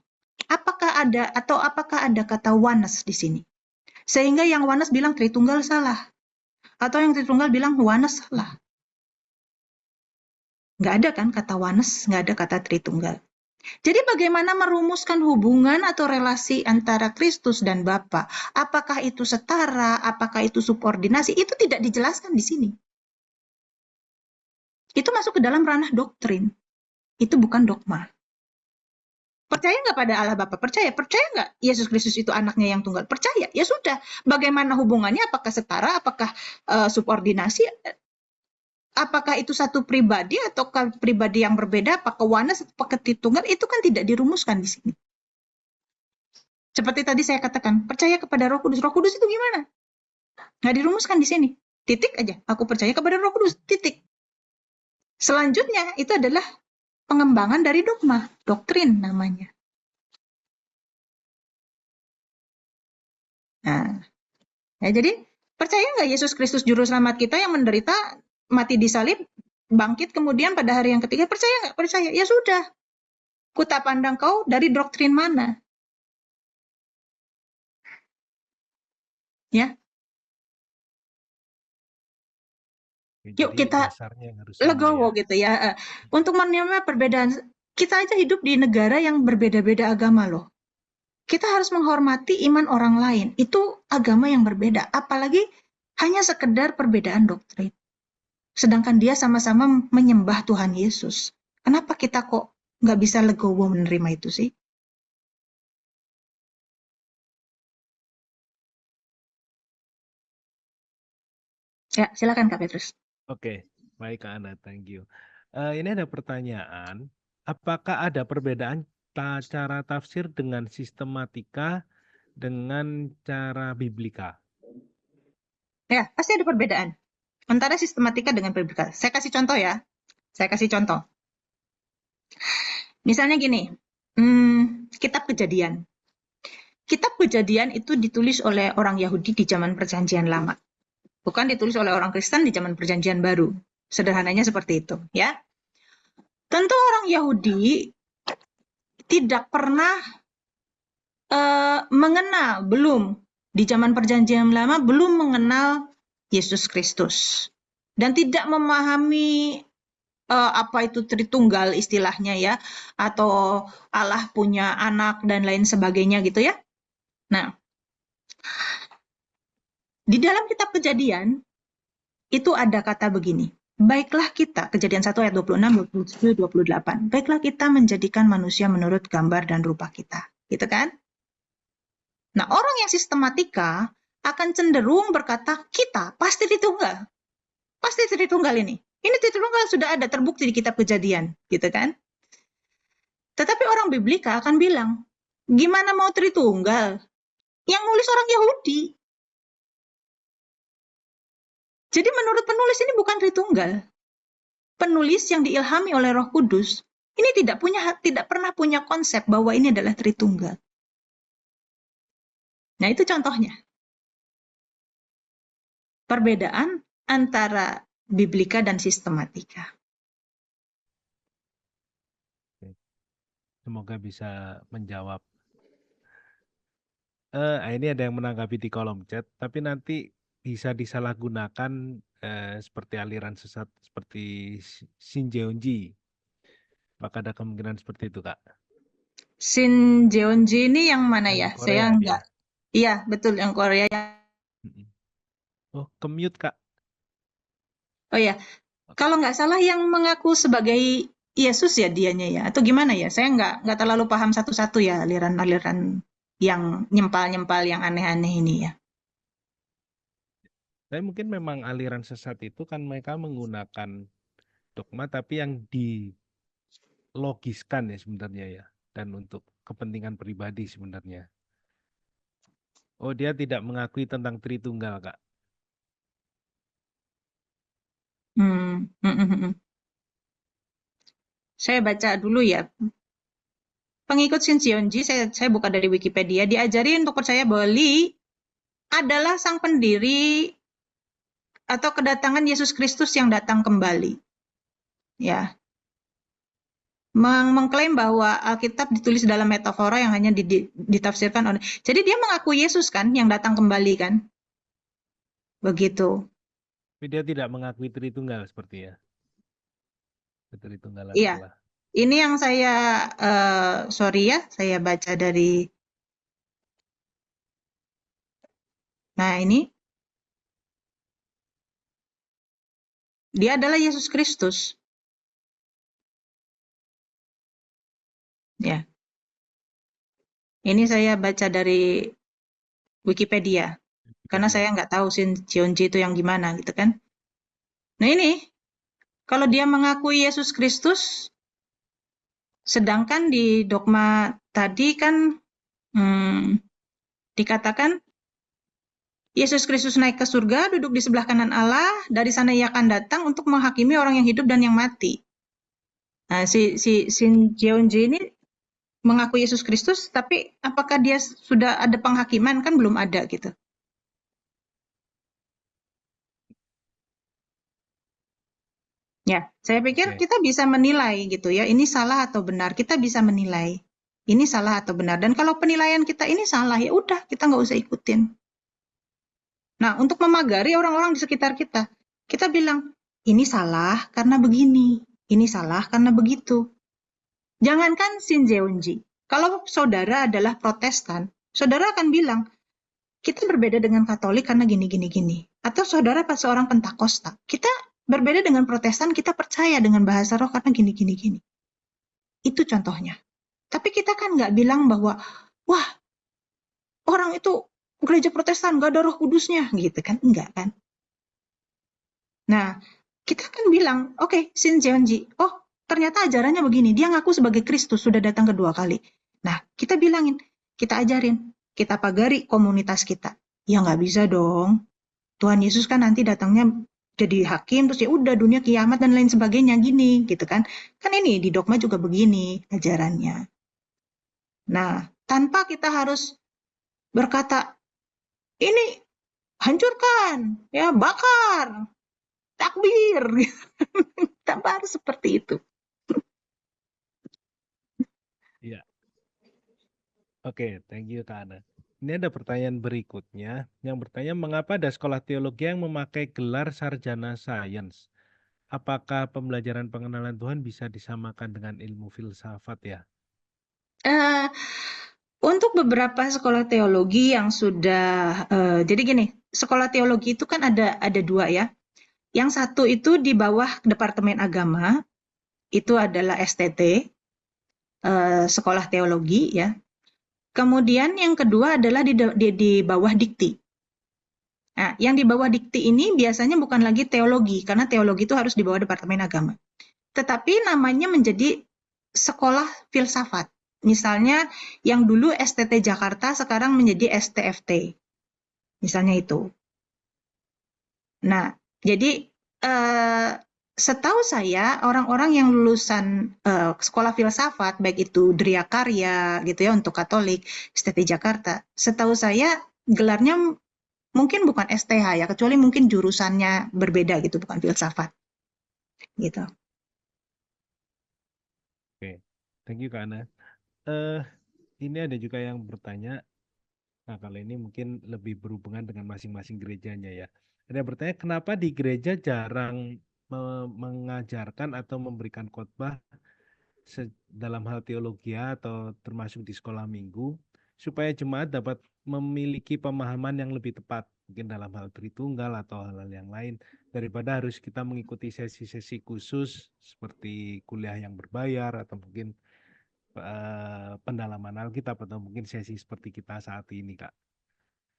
Apakah ada kata oneness di sini? Sehingga yang oneness bilang Tritunggal salah. Atau yang Tritunggal bilang oneness salah. Nggak ada kan kata oneness, nggak ada kata Tritunggal. Jadi bagaimana merumuskan hubungan atau relasi antara Kristus dan Bapa? Apakah itu setara? Apakah itu subordinasi? Itu tidak dijelaskan di sini. Itu masuk ke dalam ranah doktrin. Itu bukan dogma. Percaya nggak pada Allah Bapa? Percaya. Percaya nggak Yesus Kristus itu anaknya yang tunggal? Percaya. Ya sudah. Bagaimana hubungannya? Apakah setara? Apakah subordinasi? Apakah itu satu pribadi atau pribadi yang berbeda? Apakah oneness? Apakah tritunggal? Itu kan tidak dirumuskan di sini. Seperti tadi saya katakan, percaya kepada Roh Kudus. Roh Kudus itu gimana? Nggak dirumuskan di sini. Titik aja. Aku percaya kepada Roh Kudus. Titik. Selanjutnya itu adalah pengembangan dari dogma. Doktrin namanya. Nah, ya, jadi percaya nggak Yesus Kristus Juru Selamat kita yang menderita, mati di salib, bangkit kemudian pada hari yang ketiga? Percaya nggak? Percaya. Ya sudah. Kuta pandang kau dari doktrin mana? Ya. Oke, Yuk jadi kita dasarnya yang harus sama legowo ya. gitu ya. Untuk menerima perbedaan, kita aja hidup di negara yang berbeda-beda agama loh. Kita harus menghormati iman orang lain. Itu agama yang berbeda. Apalagi hanya sekedar perbedaan doktrin. Sedangkan dia sama-sama menyembah Tuhan Yesus. Kenapa kita kok nggak bisa legowo menerima itu sih? Ya, silakan Kak Petrus. Oke, baik Kak Ana, thank you. Ini ada pertanyaan, apakah ada perbedaan cara tafsir dengan sistematika dengan cara biblika? Ya, pasti ada perbedaan antara sistematika dengan biblika. Saya kasih contoh ya. Saya kasih contoh. Misalnya gini, kitab Kejadian. Kitab Kejadian itu ditulis oleh orang Yahudi di zaman Perjanjian Lama. Bukan ditulis oleh orang Kristen di zaman Perjanjian Baru. Sederhananya seperti itu, ya. Tentu orang Yahudi tidak pernah mengenal, belum di zaman Perjanjian Lama belum mengenal Yesus Kristus dan tidak memahami apa itu Tritunggal istilahnya ya, atau Allah punya anak dan lain sebagainya gitu ya. Nah, di dalam kitab Kejadian itu ada kata begini, baiklah kita, Kejadian 1 ayat 26, 27, 28, baiklah kita menjadikan manusia menurut gambar dan rupa kita, gitu kan? Nah, orang yang sistematika akan cenderung berkata, kita pasti Tritunggal. Pasti Tritunggal ini. Ini Tritunggal sudah ada terbukti di kitab Kejadian, gitu kan? Tetapi orang Biblika akan bilang, gimana mau Tritunggal? Yang nulis orang Yahudi. Jadi menurut penulis ini bukan Tritunggal. Penulis yang diilhami oleh Roh Kudus, ini tidak pernah punya konsep bahwa ini adalah Tritunggal. Nah, itu contohnya. Perbedaan antara Biblika dan sistematika. Semoga bisa menjawab. Ini ada yang menanggapi di kolom chat, tapi nanti bisa disalahgunakan seperti aliran sesat seperti Shinjeonji. Apakah ada kemungkinan seperti itu, Kak? Shin Jeonji ini yang mana Yang ya? Saya Korea dia. enggak. Iya, betul yang Korea. Oh, ke-mute, Kak. Oh ya, kalau nggak salah yang mengaku sebagai Yesus ya dianya ya, atau gimana ya? Saya nggak terlalu paham satu-satu ya aliran-aliran yang nyempal-nyempal yang aneh-aneh ini ya. Tapi mungkin memang aliran sesat itu kan mereka menggunakan dogma tapi yang dilogiskan ya sebenarnya ya. Dan untuk kepentingan pribadi sebenarnya. Oh, dia tidak mengakui tentang Tritunggal, Kak. Saya baca dulu ya. Pengikut Shin Jeonji, saya buka dari Wikipedia, diajari untuk percaya bahwa Lee adalah sang pendiri atau kedatangan Yesus Kristus yang datang kembali. Ya, mengklaim bahwa Alkitab ditulis dalam metafora yang hanya ditafsirkan oleh. Jadi dia mengaku Yesus kan yang datang kembali kan? Begitu. Tapi dia tidak mengakui Tritunggal seperti ya. Tritunggalan Iya. Allah. Ini yang saya sorry ya, saya baca dari. Nah, ini dia adalah Yesus Kristus. Ya. Ini saya baca dari Wikipedia. Karena saya nggak tahu Shin Jeonji itu yang gimana gitu kan. Nah ini, kalau dia mengakui Yesus Kristus, sedangkan di dogma tadi kan dikatakan Yesus Kristus naik ke surga, duduk di sebelah kanan Allah, dari sana ia akan datang untuk menghakimi orang yang hidup dan yang mati. Nah, si Shin Jeonji ini mengaku Yesus Kristus, tapi apakah dia sudah ada penghakiman? Kan belum ada gitu. Ya, saya pikir kita bisa menilai gitu ya, ini salah atau benar. Kita bisa menilai, ini salah atau benar. Dan kalau penilaian kita ini salah, ya udah, kita nggak usah ikutin. Nah, untuk memagari orang-orang di sekitar kita, kita bilang, ini salah karena begini, ini salah karena begitu. Jangankan Shinjeonji, kalau saudara adalah Protestan, saudara akan bilang, kita berbeda dengan Katolik karena gini, gini, gini. Atau saudara pas seorang Pentakosta, kita berbeda dengan Protestan, kita percaya dengan bahasa roh karena gini, gini, gini. Itu contohnya. Tapi kita kan nggak bilang bahwa, wah, orang itu gereja Protestan nggak ada Roh Kudusnya, gitu kan? Enggak kan? Nah, kita kan bilang, oke, Shinjeonji, oh, ternyata ajarannya begini. Dia ngaku sebagai Kristus, sudah datang kedua kali. Nah, kita bilangin, kita ajarin, kita pagari komunitas kita. Ya nggak bisa dong. Tuhan Yesus kan nanti datangnya jadi hakim, terus ya udah dunia kiamat dan lain sebagainya gini, gitu kan? Kan ini di dogma juga begini ajarannya. Nah, tanpa kita harus berkata, ini hancurkan, ya bakar, takbir, tanpa harus seperti itu. Iya, oke, thank you Kak Ana. Ini ada pertanyaan berikutnya yang bertanya mengapa ada sekolah teologi yang memakai gelar sarjana sains? Apakah pembelajaran pengenalan Tuhan bisa disamakan dengan ilmu filsafat ya? Eh, untuk beberapa sekolah teologi yang sudah, jadi gini, sekolah teologi itu kan ada dua ya. Yang satu itu di bawah Departemen Agama, itu adalah STT, Sekolah Teologi ya. Kemudian yang kedua adalah di bawah Dikti. Nah, yang di bawah Dikti ini biasanya bukan lagi teologi, karena teologi itu harus di bawah Departemen Agama. Tetapi namanya menjadi sekolah filsafat. Misalnya yang dulu STT Jakarta sekarang menjadi STFT. Misalnya itu. Nah, jadi setahu saya orang-orang yang lulusan sekolah filsafat, baik itu Dria Karya gitu ya untuk Katolik, STT Jakarta, setahu saya gelarnya mungkin bukan STH ya, kecuali mungkin jurusannya berbeda gitu, bukan filsafat gitu. Oke, thank you Kak Ana. Ini ada juga yang bertanya, nah kalau ini mungkin lebih berhubungan dengan masing-masing gerejanya ya. Ada yang bertanya, kenapa di gereja jarang mengajarkan atau memberikan khotbah dalam hal teologi atau termasuk di sekolah minggu, supaya jemaat dapat memiliki pemahaman yang lebih tepat, mungkin dalam hal Tritunggal atau hal-hal yang lain, daripada harus kita mengikuti sesi-sesi khusus seperti kuliah yang berbayar atau mungkin pendalaman Alkitab atau mungkin sesi seperti kita saat ini, Kak.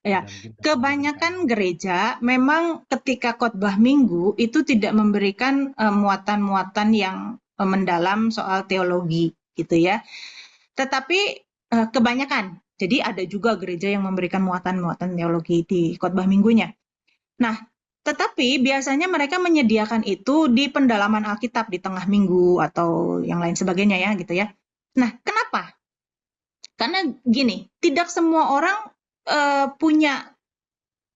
Ya, Ada mungkin tanggapan dari Kak kebanyakan Ana. gereja memang ketika khotbah minggu itu tidak memberikan muatan-muatan yang mendalam soal teologi gitu ya. Tetapi kebanyakan, jadi ada juga gereja yang memberikan muatan-muatan teologi di khotbah minggunya. Nah, tetapi biasanya mereka menyediakan itu di pendalaman Alkitab di tengah minggu atau yang lain sebagainya ya gitu ya. Nah, kenapa? Karena gini, tidak semua orang punya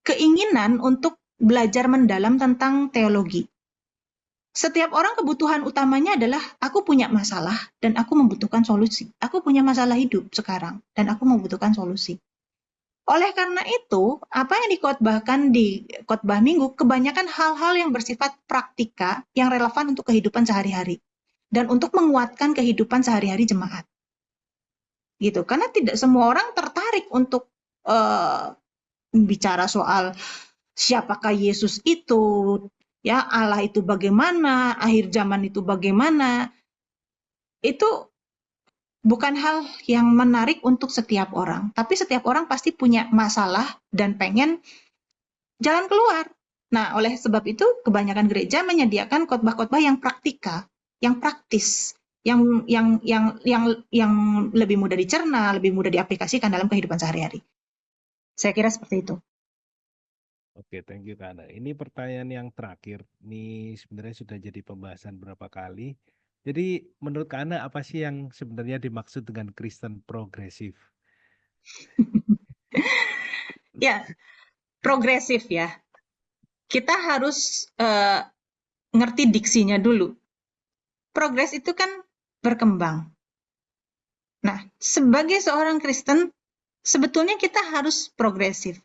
keinginan untuk belajar mendalam tentang teologi. Setiap orang kebutuhan utamanya adalah aku punya masalah dan aku membutuhkan solusi. Aku punya masalah hidup sekarang dan aku membutuhkan solusi. Oleh karena itu, apa yang dikhotbahkan di khotbah minggu kebanyakan hal-hal yang bersifat praktika yang relevan untuk kehidupan sehari-hari dan untuk menguatkan kehidupan sehari-hari jemaat. Gitu. Karena tidak semua orang tertarik untuk bicara soal siapakah Yesus itu, ya Allah itu bagaimana, akhir zaman itu bagaimana. Itu bukan hal yang menarik untuk setiap orang, tapi setiap orang pasti punya masalah dan pengen jalan keluar. Nah, oleh sebab itu kebanyakan gereja menyediakan khotbah-khotbah yang praktika, yang praktis, yang lebih mudah dicerna, lebih mudah diaplikasikan dalam kehidupan sehari-hari. Saya kira seperti itu. Oke, thank you Kak Ana. Ini pertanyaan yang terakhir. Ini sebenarnya sudah jadi pembahasan berapa kali. Jadi menurut Kak Ana apa sih yang sebenarnya dimaksud dengan Kristen progresif? Ya, progresif ya. Kita harus ngerti diksinya dulu. Progres itu kan berkembang. Nah, sebagai seorang Kristen, sebetulnya kita harus progresif.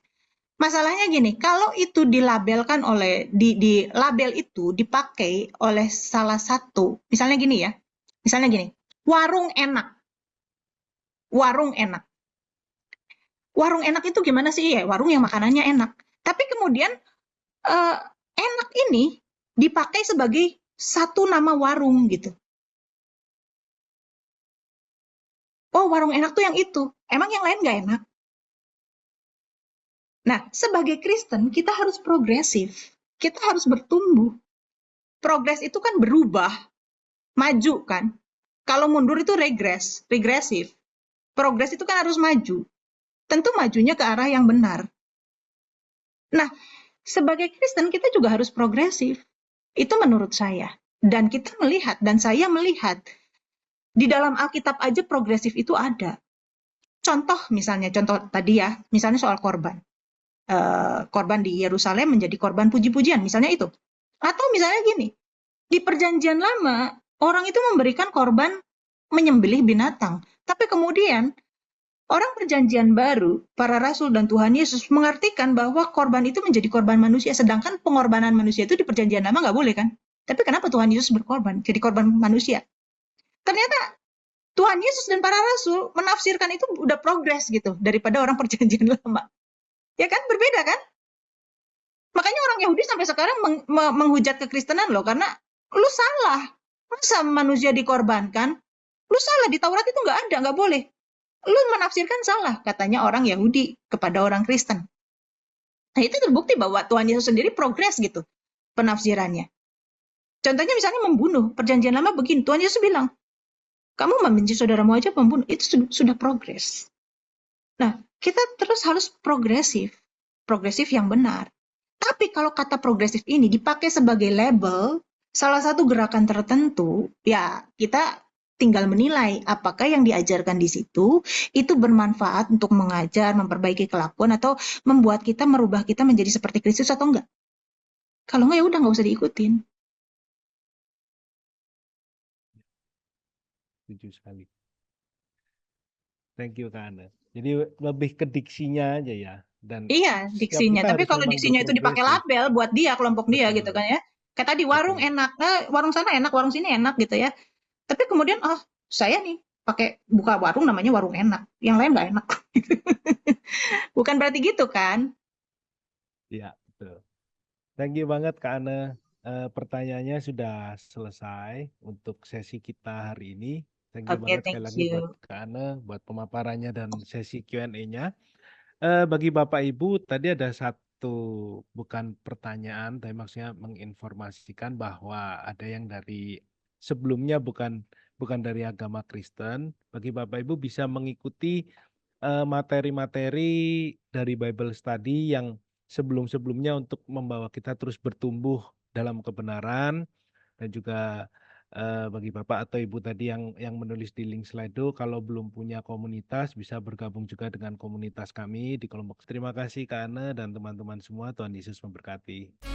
Masalahnya gini, kalau itu dilabelkan oleh di label itu dipakai oleh salah satu, misalnya gini, warung enak, warung enak, warung enak itu gimana sih ya? Warung yang makanannya enak. Tapi kemudian enak ini dipakai sebagai satu nama warung gitu. Oh, warung enak tuh yang itu. Emang yang lain nggak enak? Nah, sebagai Kristen kita harus progresif. Kita harus bertumbuh. Progres itu kan berubah, maju kan. Kalau mundur itu regresif. Progres itu kan harus maju. Tentu majunya ke arah yang benar. Nah, sebagai Kristen kita juga harus progresif. Itu menurut saya. Dan kita melihat, dan saya melihat, di dalam Alkitab aja progresif itu ada. Contoh tadi ya, misalnya soal korban. Korban di Yerusalem menjadi korban puji-pujian, misalnya itu. Atau misalnya gini, di perjanjian lama, orang itu memberikan korban menyembelih binatang. Tapi kemudian, orang perjanjian baru, para rasul dan Tuhan Yesus mengartikan bahwa korban itu menjadi korban manusia, sedangkan pengorbanan manusia itu di perjanjian lama nggak boleh kan? Tapi kenapa Tuhan Yesus berkorban, jadi korban manusia? Ternyata Tuhan Yesus dan para rasul menafsirkan itu udah progres gitu, daripada orang perjanjian lama. Ya kan, berbeda kan? Makanya orang Yahudi sampai sekarang menghujat kekristenan loh, karena lu salah. Masa manusia dikorbankan? Lu salah, di Taurat itu nggak ada, nggak boleh. Lu menafsirkan salah, katanya orang Yahudi kepada orang Kristen. Nah, itu terbukti bahwa Tuhan Yesus sendiri progres gitu penafsirannya. Contohnya misalnya membunuh, perjanjian lama begini, Tuhan Yesus bilang, kamu membenci saudaramu aja membunuh, itu sudah progres. Nah, kita terus harus progresif yang benar. Tapi kalau kata progresif ini dipakai sebagai label salah satu gerakan tertentu, ya kita tinggal menilai apakah yang diajarkan di situ itu bermanfaat untuk mengajar, memperbaiki kelakuan, atau membuat kita, merubah kita menjadi seperti Kristus atau enggak. Kalau enggak ya udah nggak usah diikutin. Setuju sekali. Thank you Kak Ana. Jadi lebih ke diksinya aja ya. Dan Iya, setiap diksinya. kita Tapi harus kalau memang diksinya itu dipakai berprogresif. label buat dia, kelompok dia gitu Betul, kan ya. Kayak tadi warung betul. enak, warung sana enak, warung sini enak gitu ya. Tapi kemudian, oh saya nih pakai buka warung namanya warung enak, yang lain nggak enak. Bukan berarti gitu kan? Iya, betul. Thank you banget Kak Ana. Pertanyaannya sudah selesai untuk sesi kita hari ini. Thank you Oke, banget thank sekali lagi buat you. Kak Ana, buat pemaparannya dan sesi Q&A-nya. Bagi Bapak Ibu, tadi ada satu, bukan pertanyaan, tapi maksudnya menginformasikan bahwa ada yang dari sebelumnya bukan dari agama Kristen. Bagi Bapak Ibu bisa mengikuti materi-materi dari Bible Study yang sebelum-sebelumnya untuk membawa kita terus bertumbuh dalam kebenaran, dan juga bagi Bapak atau Ibu tadi yang menulis di link Slido, kalau belum punya komunitas bisa bergabung juga dengan komunitas kami di kelompok. Terima kasih Kak Ana dan teman-teman semua. Tuhan Yesus memberkati.